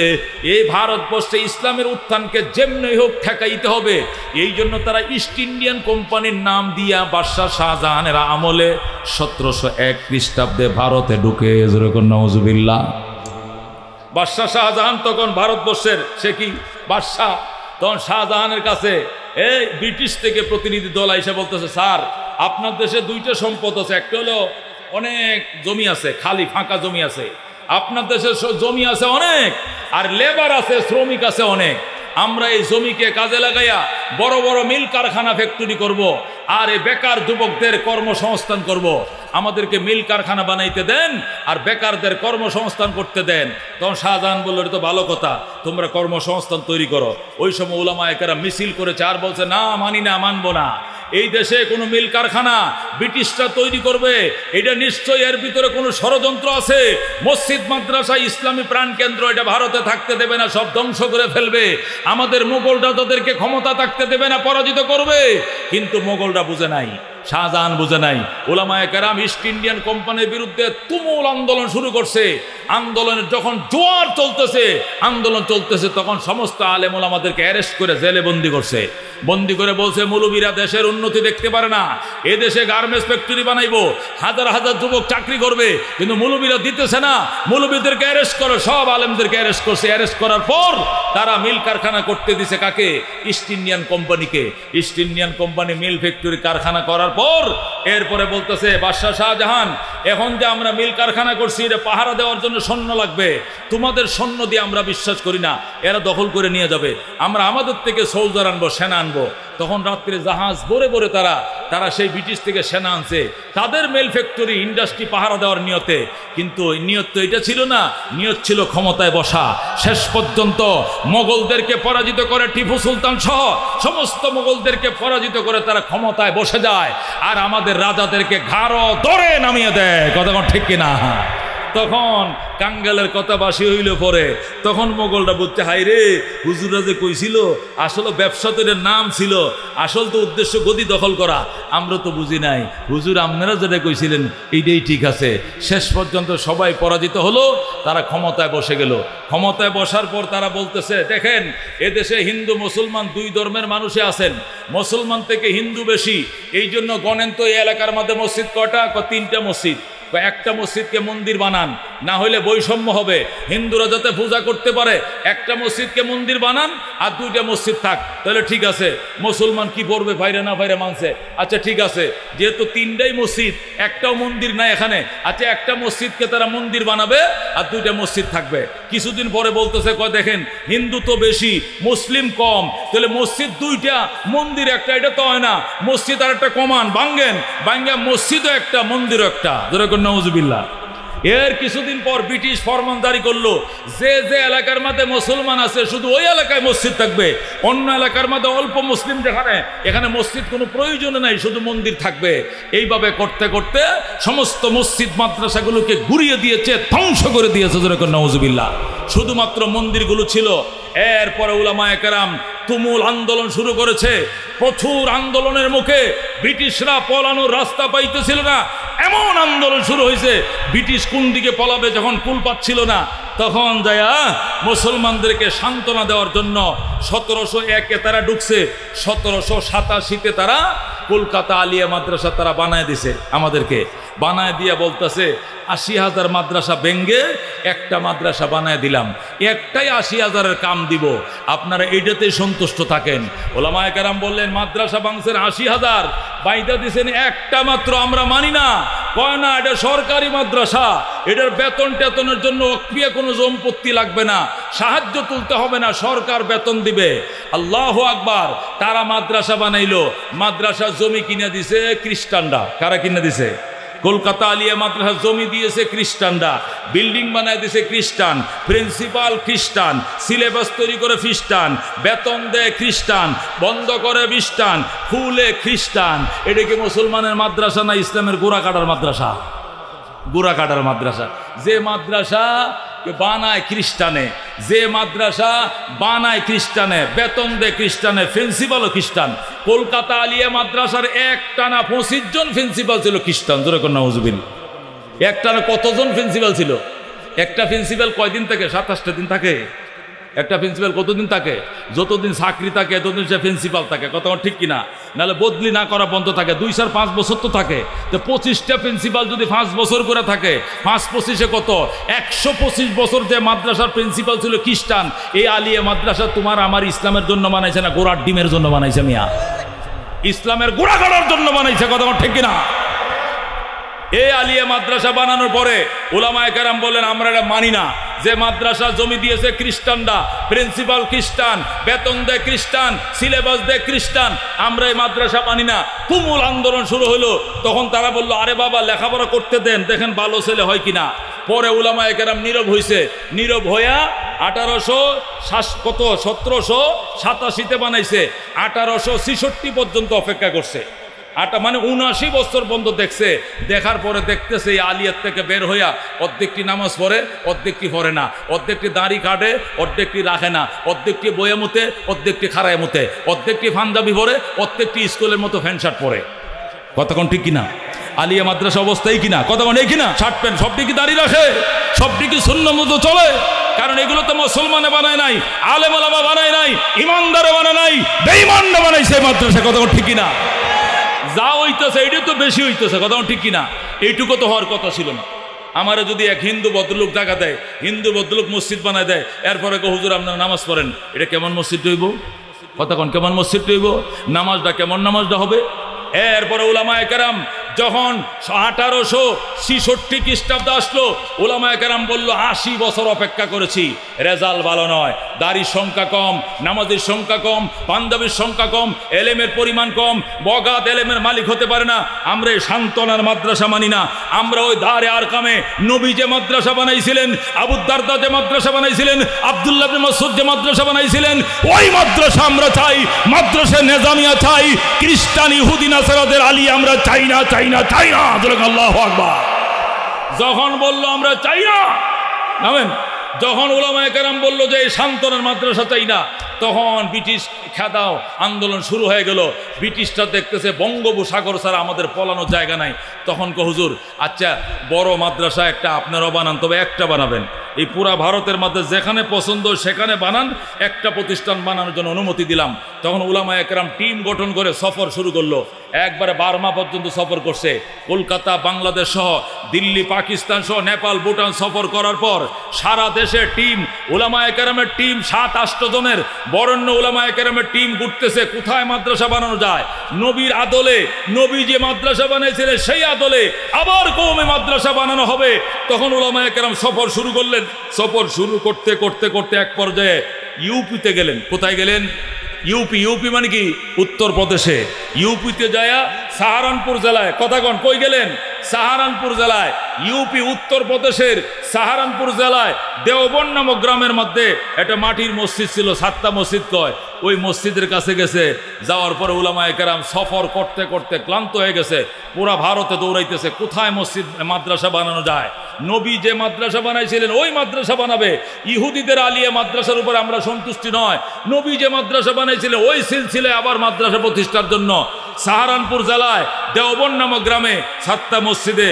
Speaker 1: এই ভারতবর্ষে ইসলামের উত্থানকে যেমনি হোক ঠেকাইতে হবে। এই জন্য তারা ইস্ট ইন্ডিয়ান কোম্পানির নাম দিয়া বাদশাহ শাহজাহানের আমলে 1701 খ্রিস্টাব্দে ভারতে ঢুকে, যেরকম নাউজুবিল্লাহ। বাদশাহ শাহজাহান তখন ভারতবর্ষের, সে কি বাদশাহ, তখন শাহজাহানের কাছে এই ব্রিটিশ থেকে প্রতিনিধি দল এসে বলতেছে, স্যার আপনার দেশে 2টা সম্পদ আছে, একটা হলো অনেক জমি আছে, খালি ফাঁকা জমি আছে, আপনার দেশে জমি আছে অনেক, আর লেবার আছে, শ্রমিক আছে অনেক। আমরা এই জমিকে কাজে লাগাইয়া বড় বড় মিল কারখানা ফ্যাক্টরি করব, আর এই বেকার যুবকদের কর্মসংস্থান করব। আমাদেরকে মিল কারখানা বানাইতে দেন আর বেকারদের কর্মসংস্থান করতে দেন। তখন শাহজাহান বলল, এটা তো ভালো কথা, তোমরা কর্মসংস্থান তৈরি করো। ওই সময় উলামায়ে কেরাম মিছিল করেছে আর বলছে, না মানি না, মানবো না। এই দেশে কোনো মিল কারখানা ব্রিটিশরা তৈরি করবে, এটা নিশ্চয়ই এর ভিতরে কোনো ষড়যন্ত্র আছে। মসজিদ মাদ্রাসা ইসলামী প্রাণকেন্দ্র, এটা ভারতে থাকতে দেবে না, সব ধ্বংস করে ফেলবে। আমাদের মুঘলরা তাদেরকে ক্ষমতা থাকতে দেবে না, পরাজিত করবে। কিন্তু মুঘলরা বুঝে নাই, শাহজাহান বুঝে নাই। উলামায়ে কেরাম ইস্ট ইন্ডিয়ান কোম্পানির বিরুদ্ধে তুমুল আন্দোলন শুরু করছে। আন্দোলনের যখন জোয়ার চলতেছে, আন্দোলন চলতেছে, তখন সমস্ত আলেম ওলামাদেরকে অ্যারেস্ট করে জেলে বন্দি করছে। বন্দি করে বলছে, মৌলবীরা দেশের উন্নতি দেখতে পারে না, এ দেশে গার্মেন্টস ফ্যাক্টরি বানাইবো, হাজার হাজার যুবক চাকরি করবে, কিন্তু মৌলবীরা দিতেছে না, মৌলবীদেরকে অ্যারেস্ট করো। সব আলেমদেরকে অ্যারেস্ট করছে। অ্যারেস্ট করার পর তারা মিল কারখানা করতে দিছে কাকে? ইস্ট ইন্ডিয়ান কোম্পানিকে। East Indian company mill factory কারখানা করার পর এরপরে বলতেছে, বাদশাহ শাহজাহান, এখন যে আমরা মিল কারখানা করছি, এটা পাহারা দেওয়ার জন্য সৈন্য লাগবে, তোমাদের সৈন্য দিয়ে আমরা বিশ্বাস করি না, এরা দখল করে নিয়ে যাবে, আমরা আমাদের থেকে সোলজার আনবো, সেনা আনবো। তখন রাত্রে জাহাজ ভরে ভরে তারা সেই ব্রিটিশ থেকে সেনা আনছে, তাদের মিল ফ্যাক্টরি ইন্ডাস্ট্রি পাহারা দেওয়ার নিয়তে। কিন্তু নিয়ত তো এটা ছিল না, নিয়ত ছিল ক্ষমতায় বসা। শেষ পর্যন্ত মোগলদেরকে পরাজিত করে টিপু সুলতান সহ সমস্ত মোগলদেরকে পরাজিত করে তারা ক্ষমতায় বসে যায়, আর আমাদের রাজাদেরকে ঘাড় ধরে নামিয়ে দেয়। কথা ঠিক কিনা? তখন কাঙ্গালের কথা বাসি হইল পরে, তখন মোগলরা বলতে হাই রে হুজুরা যে কইছিল আসলে ব্যবসা তো এর নাম ছিল, আসল তো উদ্দেশ্য গদি দখল করা, আমরা তো বুঝি নাই, হুজুর আপনারা যেটা কইছিলেন এইটাই ঠিক আছে। শেষ পর্যন্ত সবাই পরাজিত হলো, তারা ক্ষমতায় বসে গেল। ক্ষমতায় বসার পর তারা বলতেছে দেখেন এদেশে হিন্দু মুসলমান দুই ধর্মের মানুষে আছেন, মুসলমান থেকে হিন্দু বেশি, এই জন্য গণেন তো এই এলাকার মধ্যে মসজিদ কয়টা? 3টা মসজিদ। একটা মসজিদকে মন্দির বানান, না হলে বৈষম্য হবে, হিন্দুরা যাতে পূজা করতে পারে একটা মসজিদকে মন্দির বানান আর 2টা মসজিদ থাক, তাহলে ঠিক আছে। মুসলমান কি পড়বে বাইরে না বাইরে মানছে, আচ্ছা ঠিক আছে, যেহেতু 3টাই মসজিদ একটাও মন্দির নাই এখানে, আচ্ছা একটা মসজিদকে তারা মন্দির বানাবে আর 2টা মসজিদ থাকবে। কিছুদিন পরে বলতেছে কয় দেখেন হিন্দু তো বেশি মুসলিম কম, তাহলে মসজিদ 2টা মন্দির একটা, এটা তো হয় না, মসজিদ আর একটা কমান ভাঙ্গেন, ভাঙ্গা মসজিদও একটা মন্দিরও একটা, নাউজুবিল্লাহ। এর কিছুদিন পর ব্রিটিশ ফরমান জারি করলো যে যে এলাকার মধ্যে মুসলমান আছে শুধু ওই এলাকায় মসজিদ থাকবে, অন্য এলাকার মধ্যে অল্প মুসলিম যেখানে এখানে মসজিদ কোনো প্রয়োজন নাই, শুধু মন্দির থাকবে। এইভাবে করতে করতে সমস্ত মসজিদ মাদ্রাসাগুলোকে ঘুরিয়ে দিয়েছে, ধ্বংস করে দিয়েছে, নাউজুবিল্লাহ। শুধুমাত্র মন্দিরগুলো ছিল। এরপরে উলামায়ে কেরাম তুমুল আন্দোলন শুরু করেছে। প্রচুর আন্দোলনের মুখে ব্রিটিশরা পলানোর রাস্তা পাইতেছিল না, এমন আন্দোলন শুরু হয়েছে ব্রিটিশ কোন দিকে পলাবে যখন কুল পাচ্ছিল না, তখন যায় মুসলমানদেরকে সান্ত্বনা দেওয়ার জন্য 1701-এ তারা ঢুকছে, 1787-তে তারা কলকাতা আলিয়া মাদ্রাসা তারা বানায় দিছে, আমাদেরকে বানায় দিয়ে বলতেছে 80,000 মাদ্রাসা ভেঙ্গে একটা মাদ্রাসা বানায় দিলাম, একটাই 80,000-এর কাম দিব, আপনারা এইটাতেই সন্তুষ্ট থাকেন। ওলামায়ে কেরাম বললেন মাদ্রাসা ভাঙছেন 80,000, বাইদা দিছেন একটা মাত্র, আমরা মানি না। কয় না এটা সরকারি মাদ্রাসা, এটার বেতন টেতনের জন্য অক্রিয়া কোনো সম্পত্তি লাগবে না, সাহায্য তুলতে হবে না, সরকার বেতন দিবে। আল্লাহু আকবার। তারা মাদ্রাসা বানাইলো, মাদ্রাসা জমি কিনে দিছে খ্রিস্টানরা। কারা কিনে দিছে? কলকাতা আলিয়া মাদ্রাসা জমি দিয়েছে খ্রিস্টানরা, বিল্ডিং বানায় দিয়েছে খ্রিস্টান, প্রিন্সিপাল খ্রিস্টান, সিলেবাস তৈরি করে খ্রিস্টান, বেতন দেয় খ্রিস্টান, বন্ধ করে খ্রিস্টান, খুলে খ্রিস্টান। এটা কি মুসলমানের মাদ্রাসা না ইসলামের গোড়া কাটার মাদ্রাসা? গোড়া কাটার মাদ্রাসা। যে মাদ্রাসা বানায় খ্রিস্টানে, যে মাদ্রাসা বানায় খ্রিস্টানে, বেতন দেয় খ্রিস্টানে, প্রিন্সিপালও খ্রিস্টান। কলকাতা আলিয়া মাদ্রাসার একটানা 25 জন প্রিন্সিপাল ছিল খ্রিস্টান। জোরে কর নাউজুবিল্লাহ। একটানা কতজন প্রিন্সিপাল ছিল? একটা প্রিন্সিপাল কয়দিন থাকে? 27টা দিন থাকে। একটা প্রিন্সিপাল কতদিন থাকে? যতদিন চাকরি থাকে এতদিন সে প্রিন্সিপাল থাকে। কথা ঠিক কিনা? নাহলে বদলি না করা বন্ধ থাকে। 2-5 বছর তো থাকে। তো 25টা প্রিন্সিপাল যদি 5 বছর করে থাকে, 5-25-এ কত? 125 বছর যে মাদ্রাসার প্রিন্সিপাল ছিল খ্রিস্টান। এই আলিয়া মাদ্রাসা তোমার আমার ইসলামের জন্য বানাইছে না গোড়ার ডিমের জন্য বানাইছে? মিয়া ইসলামের গোড়া গড়ার জন্য বানাইছে। কথা ঠিক কিনা? এই আলিয়া মাদ্রাসা বানানোর পরে উলামায়ে কেরাম বললেন আমরা এটা মানি না। যে মাদ্রাসা জমি দিয়েছে খ্রিস্টানরা, প্রিন্সিপাল খ্রিস্টান, বেতন দেয় খ্রিস্টান, সিলেবাস দেয় খ্রিস্টান, আমরা এই মাদ্রাসা মানি না। তুমুল আন্দোলন শুরু হলো। তখন তারা বললো আরে বাবা লেখাপড়া করতে দেন, দেখেন ভালো ছেলে হয় কিনা। পরে উলামায়ে কেরাম নীরব হয়েছে। নীরব হইয়া 1787-তে বানাইছে, 1866 পর্যন্ত অপেক্ষা করছে। মানে 79 বছর পর্যন্ত দেখছে। দেখার পরে দেখতেছে এই আলিয়াত থেকে বের হইয়া অর্ধেকটি নামাজ পড়ে, অর্ধেকটি পড়ে না, অর্ধেকটি দাড়ি কাটে, অর্ধেকটি রাখে না, অর্ধেকটি বইয়ে মতে, অর্ধেকটি খাড়ায় মতে, অর্ধেকটি পাঞ্জাবি পরে, অর্ধেকটি স্কুলের মতো প্যান্ট শার্ট পরে। কতক্ষণ ঠিক কিনা? আলিয়া মাদ্রাসা অবস্থায় কিনা? কতক্ষণ এই কিনা? শার্ট প্যান্ট সবটি কি দাড়ি রাখে? সবটি কি সুন্নাহ মতো চলে? কারণ এগুলো তো মুসলমানে বানায় নাই, আলেম ওলামা বানায় নাই, ইমানদারে বানায় নাই, বেঈমানরা বানাইছে মাদ্রাসা। কতক্ষণ ঠিক কিনা? যা হইতেছে এটা তো বেশি হইতেছে। কথা ঠিক কিনা? এইটুকু তো হওয়ার কথা ছিল না। আমারে যদি এক হিন্দু ভদ্রলোক টাকা দেয়, হিন্দু ভদ্রলোক মসজিদ বানায় দেয়, এরপরে হুজুর আপনারা নামাজ পড়েন, এটা কেমন মসজিদ হইব? কতক্ষণ কেমন মসজিদ হইব? নামাজটা কেমন নামাজটা হবে? এরপরে উলামায়ে কেরাম যখন 1866 খ্রিস্টাব্দে আসলো, উলামায়ে কেরাম বলল 80 বছর অপেক্ষা করেছি, রেজাল্ট ভালো নয়, দাড়ির সংখ্যা কম, নামাজের সংখ্যা কম, পাঞ্জাবির সংখ্যা কম, এলেমের পরিমাণ কম, বগাত এলেমের মালিক হতে পারে না। আমরা এই সান্ত্বনার মাদ্রাসা মানি না। আমরা ওই দারে আরকামে নবী যে মাদ্রাসা বানাইছিলেন, আবু দারদা যে মাদ্রাসা বানাইছিলেন, আব্দুল্লাহ ইবনে মাসউদ যে মাদ্রাসা বানাইছিলেন, ওই মাদ্রাসা আমরা চাই। মাদ্রাসা নিজামিয়া চাই, খ্রিস্টান ইহুদি নাসারাদের আলী আমরা চাই না, চাই না, চাই না। আল্লাহু আকবার। যখন বলল আমরা চাই না, নামেন, যখন উলামায়ে কেরাম বলল যে এই শান্তনের মাদ্রাসা চাই না, তখন ব্রিটিশ খেদাও আন্দোলন শুরু হয়ে গেল। ব্রিটিশরা দেখতেছে বঙ্গোপসাগর ছাড়া আমাদের পলানোর জায়গা নাই। তখন হুজুর আচ্ছা বড় মাদ্রাসা একটা আপনারাও বানান, তবে একটা বানাবেন, এই পুরা ভারতের মধ্যে যেখানে পছন্দ সেখানে বানান, একটা প্রতিষ্ঠান বানানোর জন্য অনুমতি দিলাম। তখন উলামায়ে কেরাম টিম গঠন করে সফর শুরু করলো। একবারে বার্মা পর্যন্ত সফর করছে, কলকাতা, বাংলাদেশ সহ দিল্লি, পাকিস্তান সহ নেপাল, ভুটান সফর করার পর সারা দেশে টিম, উলামায়ে কেরামের টিম 7-8 জনের বরেণ্য উলামায়ে কেরামের টিম ঘুরতেছে কোথায় মাদ্রাসা বানানো যায়। নবীর আদলে, নবী যে মাদ্রাসা বানিয়েছিলেন সেই আদলে আবার কওমে মাদ্রাসা বানানো হবে। তখন উলামায়ে কেরাম সফর শুরু করলেন। সফর শুরু করতে করতে করতে এক পর্যায়ে ইউপিতে গেলেন। কোথায় গেলেন? ইউপি। ইউপি মানে কি? উত্তরপ্রদেশে। ইউপিতে যায়া সাহারানপুর জেলায়, কথা কন, কই গেলেন? সাহারানপুর জেলায়। ইউপি উত্তরপ্রদেশের সাহারানপুর জেলায় দেওবন নামক গ্রামের মধ্যে একটা মাটির মসজিদ ছিল, 7টা মসজিদ কয়। ওই মসজিদের কাছে গেছে। যাওয়ার পরে উলামায়ে কেরাম সফর করতে করতে ক্লান্ত হয়ে গেছে, পুরা ভারতে দৌড়াইতেছে কোথায় মসজিদ মাদ্রাসা বানানো যায়। নবী যে মাদ্রাসা বানাইছিলেন ওই মাদ্রাসা বানাবে। ইহুদিদের আলিয়া মাদ্রাসার উপরে আমরা সন্তুষ্টি নয়, নবী যে মাদ্রাসা বানাইছিলেন ওই সিলসিলায় আবার মাদ্রাসা প্রতিষ্ঠার জন্য সাহারানপুর জেলায় দেওবন নামক গ্রামে 7টা মসজিদে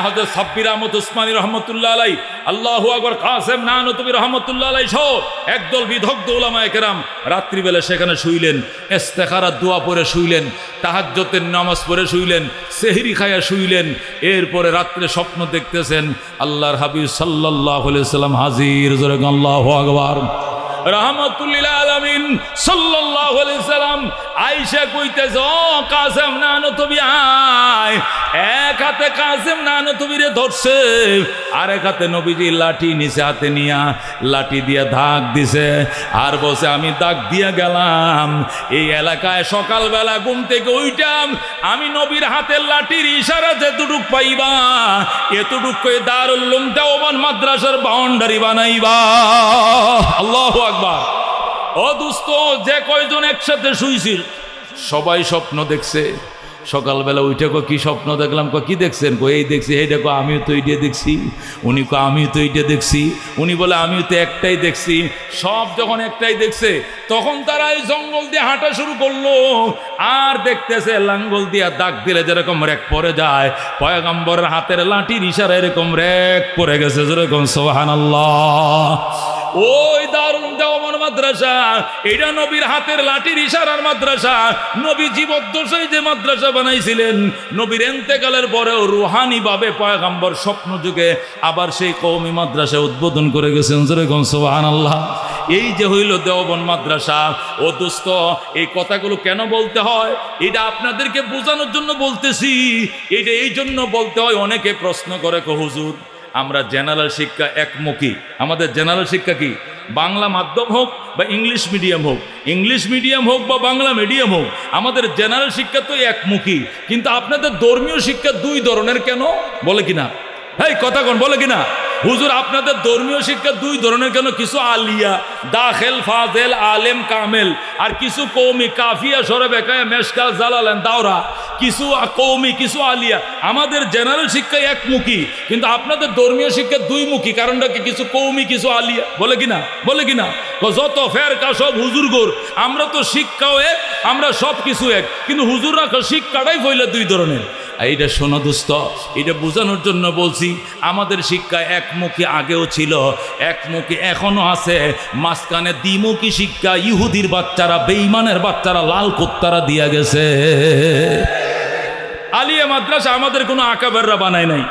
Speaker 1: হযরত সাব্বির আহমদ উসমানী রহমতুল্লাহ আলাই, আল্লাহু আকবার, কাসেম নানতুবি রহমতুল্লাহ আলাই সহ একদল বিদগ্ধ উলামায়ে কেরাম রাত্রিবেলা সেখানে শুইলেন, ইস্তেখারার দোয়া পড়ে শুইলেন, তাহাজ্জুদের নামাজ পড়ে শুইলেন, সেহরি খায়া শুইলেন। এরপরে রাত্রে স্বপ্ন দেখতেছেন আল্লাহর হাবিব সাল্লাল্লাহু আলাইহি ওয়াসাল্লাম হাজির। জোরে আল্লাহু আকবার। রাহমাতুল্লিল আলামিন সাল্লাল্লাহু আলাইহি সাল্লাম আয়েশা কইতেছে, ও কাসেম নানতুবি আয়। এক হাতে কাসেম নানতুবিরে ধরছে, আর এক হাতে নবীজি লাঠি নিচে হাতে নিয়া লাঠি দিয়া দাগ দিছে, আর বলছে আমি দাগ দিয়া গেলাম এই এলাকায়। সকালবেলা ঘুম থেকে উইঠাম, আমি নবীর হাতের লাঠির ইশারা যেটুক পাইবা এতটুক কই দারুল উলুম দেওবন মাদ্রাসার বাউন্ডারি বানাইবা। আল্লাহু আকবার। ও দোস্ত, যে কয়জন একসাথে শুইছিল সবাই স্বপ্ন দেখছে। সকালবেলা উঠে কি স্বপ্ন দেখলাম? কি দেখছেন? এই দেখছি। এই দেখো আমিও তো এইটা দেখছি। উনি আমিও তো এইটা দেখছি। উনি বলে আমিও তো একটাই দেখছি। সব যখন একটাই দেখছে তখন তারা এই জঙ্গল দিয়ে হাঁটা শুরু করলো, আর দেখতেছে লাঙ্গল দিয়ে দাগ দিলে যেরকম রেক পড়ে যায়, পয়গম্বরের হাতের লাঠির ইশারা এরকম রেক পড়ে গেছে। যেরকম সুবহানাল্লাহ। ওই দারুল দেওবন মাদ্রাসা, এটা নবীর হাতের লাঠির ইশারার মাদ্রাসা। নবী জীবদ্দশায় যে মাদ্রাসা বানাইছিলেন, নবীর ইন্তেকালের পরেও রুহানি ভাবে পয়গম্বর স্বপ্ন যুগে আবার সেই কওমি মাদ্রাসা উদ্বোধন করে গেছেন। যেরকম সুবহানাল্লাহ। এই যে হইল দেওবন মাদ্রাসা। ও দোস্ত, এই কথাগুলো কেন বলতে হয়? এটা আপনাদেরকে বোঝানোর জন্য বলতেছি। এটা এই জন্য বলতে হয়, অনেকে প্রশ্ন করে হুজুর আমরা জেনারেল শিক্ষা একমুখী, আমাদের জেনারেল শিক্ষা কি বাংলা মাধ্যম হোক বা ইংলিশ মিডিয়াম হোক, ইংলিশ মিডিয়াম হোক বা বাংলা মিডিয়াম হোক, আমাদের জেনারেল শিক্ষা তো একমুখী, কিন্তু আপনাদের ধর্মীয় শিক্ষা 2 ধরনের কেন? বলে কিনা? এই কথা কোন বলে কিনা? হুজুর আপনাদের ধর্মীয় শিক্ষা 2 ধরনের কেন? কিছু আলিয়া, দাখিল, ফাজেল, আলেম, কামেল, আর কিছু কওমি, কাফিয়া, সরে বেকায়া, মেশকাল, জালালান, দাওরা। কিছু কওমি, কিছু আলিয়া। আমাদের জেনারেল শিক্ষা একমুখী, কিন্তু আপনাদের ধর্মীয় শিক্ষা 2 মুখী। কারণটা কি? কিছু কওমি, কিছু আলিয়া। বলে কিনা? বলে কিনা? যত ফেরকা সব হুজুরগোর, আমরা তো শিক্ষাও এক, আমরা সব কিছু এক, কিন্তু হুজুররা শিক্ষাটাই হইলে 2 ধরনের। এইটা শোনো দোস্ত, এটা বোঝানোর জন্য বলছি, আমাদের শিক্ষা একমুখী আগেও ছিল, একমুখী এখনো আছে। মাঝখানে দ্বিমুখী শিক্ষা ইহুদির বাচ্চারা, বেঈমানের বাচ্চারা, লাল কুত্তারা দিয়া গেছে। আলিয়া মাদ্রাসা আমাদের কোনো আকাবেররা বানায় নাই,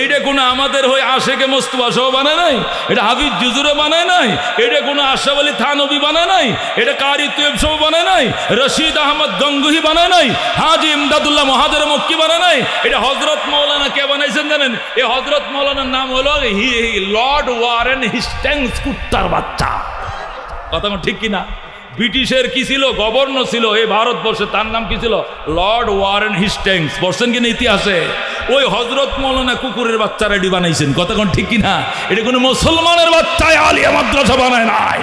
Speaker 1: এটা কোনো আমাদের হয়ে আশেকে মোস্তফা সহ বানায় নাই, এটা হাফিজ জুজুরে বানায় নাই, এটা কোনো আশরাফ আলী থানভী বানায় নাই, এটা কারি তুয়েব সহ বানায় নাই, রশিদ আহমদ গঙ্গুহি বানায় নাই, হাজি ইমদাদুল্লাহ মহাদের মক্কি বানায় নাই। এটা হজরত মৌলানা কে বানাইছেন জানেন? এই হজরত মৌলানার নাম হলো লর্ড ওয়ারেন হেস্টিংস, কুত্তার বাচ্চা। কথা ঠিক কিনা? ব্রিটিশের কি ছিল, গভর্নর ছিল এই ভারতবর্ষে, তার নাম কি ছিল? Lord Warren Hastings. বলছেন কিনা ইতিহাসে? ওই হজরত মৌলানা কুকুরের বাচ্চা রেডি বানাইছেন। কথা কোন ঠিক কিনা? এটা কোনো মুসলমানের বাচ্চায় আলিয়া মাদ্রাসা বানায় নাই।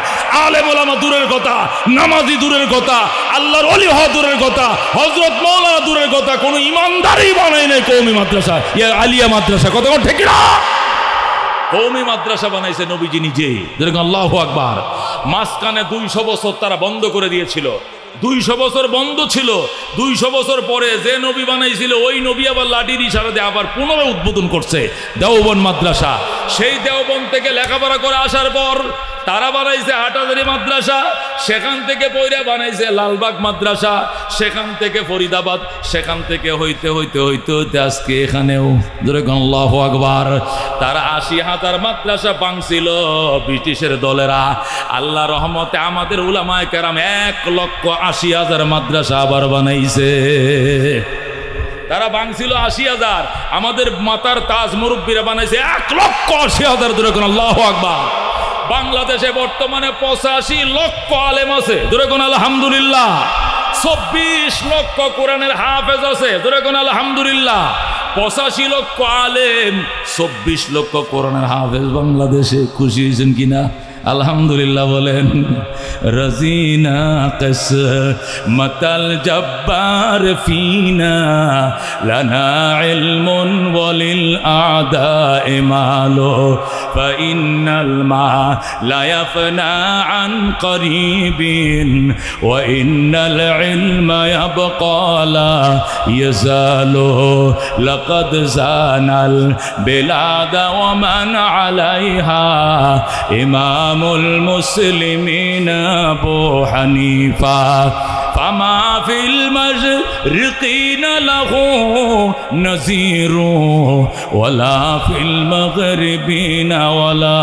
Speaker 1: আলেম ওলামা দূরের কথা, নামাজি দূরের কথা, আল্লাহর ওলি হওয়া দূরের কথা, হজরত মৌলানা দূরের কথা, কোনো ইমানদারই বানায় নাই কওমি মাদ্রাসা, আলিয়া মাদ্রাসা। কথা কোন ঠিক কিনা? কওমি মাদ্রাসা বানাইছে নবীজি নিজে। যেরকম আল্লাহু আকবার। মাঝখানে 200 বছর তারা বন্ধ করে দিয়েছিল। 200 বছর বন্ধ ছিল। 200 বছর পরে যে নবী বানাইছিল ওই নবী আবার লাঠির ইশারাতে আবার পুনরায় উদ্বোধন করছে দেওবন্দ মাদ্রাসা। সেই দেওবন্দ থেকে লেখাপড়া করে আসার পর তারা বানাইছে হাটাজারি মাদ্রাসা, সেখান থেকে পয়রা বানাইছে লালবাগ মাদ্রাসা, সেখান থেকে ফরিদাবাদ, সেখান থেকে হইতে হইতে হইতে হইতে আজকে এখানেও। আল্লাহু আকবার। তারা 80 হাজার মাদ্রাসা ভাঙছিল ব্রিটিশের দলেরা। আল্লাহ রহমতে আমাদের উলামায়ে কেরাম 1,80,000 মাদ্রাসা আবার বানাইছে। তারা ভাঙছিল 80,000, আমাদের মাতার তাজ মুরব্বীরা বানাইছে 1,80,000। আল্লাহু আকবার। বাংলাদেশে বর্তমানে 85 লক্ষ আলেম আছে। দুরেগুন আলহামদুলিল্লাহ। 24 লক্ষ কোরআনের হাফেজ আছে। দুরেগুন আলহামদুলিল্লাহ। 85 লক্ষ আলেম, 24 লক্ষ কোরআনের হাফেজ বাংলাদেশে। খুশি হয়েছেন কিনা? আলহামদুলিল্লাহ বলেন। রাজিনা কিসমাতাল জব্বার ফিনা লানা ইলমুন ওয়ালিল আদায়ে মালো ফাইন্নাল মা লা ইয়াফনা আন করিবিন ওয়া ইন্নাল ইলমা ইয়াবকা লা ইয়াজালু লাকাদ জানাল বিলাদা ওয়া মান আলাইহা ইমামুল মুসলিমিন আবু হানিফা ফামা ফিল মাশরিকিনা লাহু নাযীরু ওয়ালা ফিল মাগরিবিনা ওয়ালা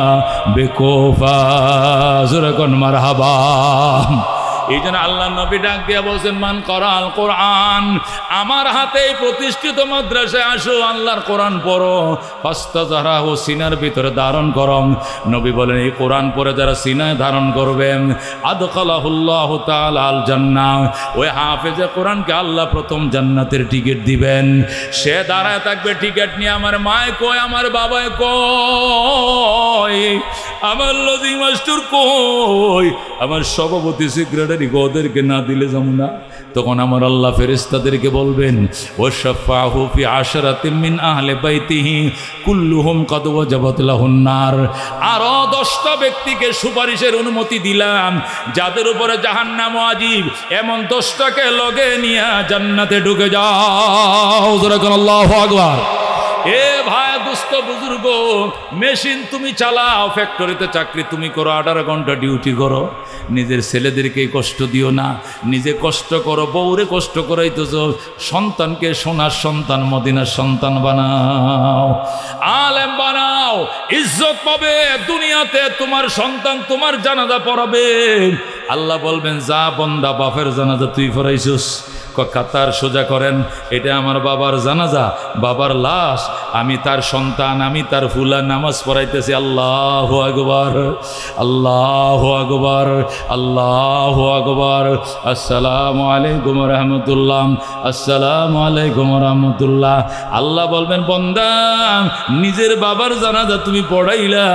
Speaker 1: বিকুফা। জোরে মারহাবা। এই জন্য আল্লাহ নবী ডাক দিয়া বলছেন, মান করাল কোরআন, আমার হাতে প্রতিষ্ঠিত মাদ্রাসায় আসো, আল্লাহর কোরআন পড়ো, ফাস্তাযরাহু সিনার ভিতরে ধারণ করম। নবী বলেন এই কোরআন পড়ে যারা সিনায় ধারণ করবেন আদখালাহুল্লাহু তাআলা আল জান্নাহ, ওই হাফেজে কোরআনকে আল্লাহ প্রথম জান্নাতের টিকিট দিবেন। সে দাঁড়ায় থাকবে টিকিট নিয়ে, আমার মায় কয়, আমার বাবায় কয়, আমার লজি মাস্টার কই, আমার সভাপতি সেক্রেটারি ওদেরকে না দিলে যাবো না। তখন আমার আল্লাহ ফেরেশতাদেরকে বলবেন, ওয়াশফাহু ফি আশরাতিন মিন আহলি বাইতিহি কুল্লুহুম কদ ওয়াজাবাত লাহুন নার। আরো 10টা ব্যক্তিকে সুপারিশের অনুমতি দিলাম, যাদের উপরে জাহান্নাম ওয়াজিব, এমন 10টাকে লগে নিয়ে জান্নাতে ঢুকে যাও। আল্লাহু আকবার। এ ভাই দুস্থ বুজুর্গ, মেশিন তুমি চালাও, ফ্যাক্টরিতে চাকরি তুমি করো, 18 ঘন্টা ডিউটি করো, নিজের ছেলেদেরকে কষ্ট দিও না, নিজে কষ্ট করো, বউরে কষ্ট করাইতেছ, সন্তানকে সোনার সন্তান মদিনার সন্তান বানাও, আলেম বানাও, ইজ্জত পাবে দুনিয়াতে। তোমার সন্তান তোমার জানাজা পড়াবে। আল্লাহ বলবেন, যা বন্দা বাপের জানাজা তুই পড়াইছিস, কাতার সোজা করেন, এটা আমার বাবার জানাজা, বাবার লাশ, আমি তার সন্তান, আমি তার ফুলা নামাজ পড়াইতেছি। আল্লাহু আকবার, আল্লাহু আকবার, আল্লাহু আকবার। আসসালামু আলাইকুম রাহমাতুল্লাহ, আসসালামু আলাইকুম রাহমাতুল্লাহ। আল্লাহ বলবেন, বান্দা নিজের বাবার জানাজা তুমি পড়াইলা,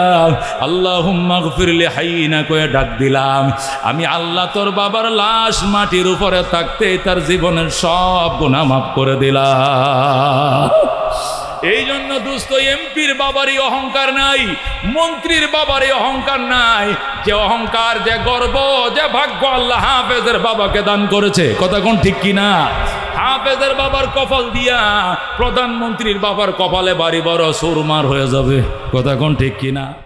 Speaker 1: আল্লাহুম্মা গফিরলি হাইয়িনা কয়ে ডাক দিলাম, আমি আল্লাহ তোর বাবার লাশ মাটির উপরে থাকতে তার জীবনের সব গুনাহ মাফ করে দিলাম। এই জন্য দোস্ত, এমপির বাবারই অহংকার নাই, মন্ত্রীর বাবারই অহংকার নাই, যে অহংকার, যে গর্ব, যে ভাগ্য আল্লাহ হাফেজের বাবাকে দান করেছে। কথা কোন ঠিক কিনা? হাফেজের বাবার কপাল দিয়া প্রধানমন্ত্রীর বাবার কপালে বাড়ি বড় সুরমার হয়ে যাবে। কথা কোন ঠিক কিনা?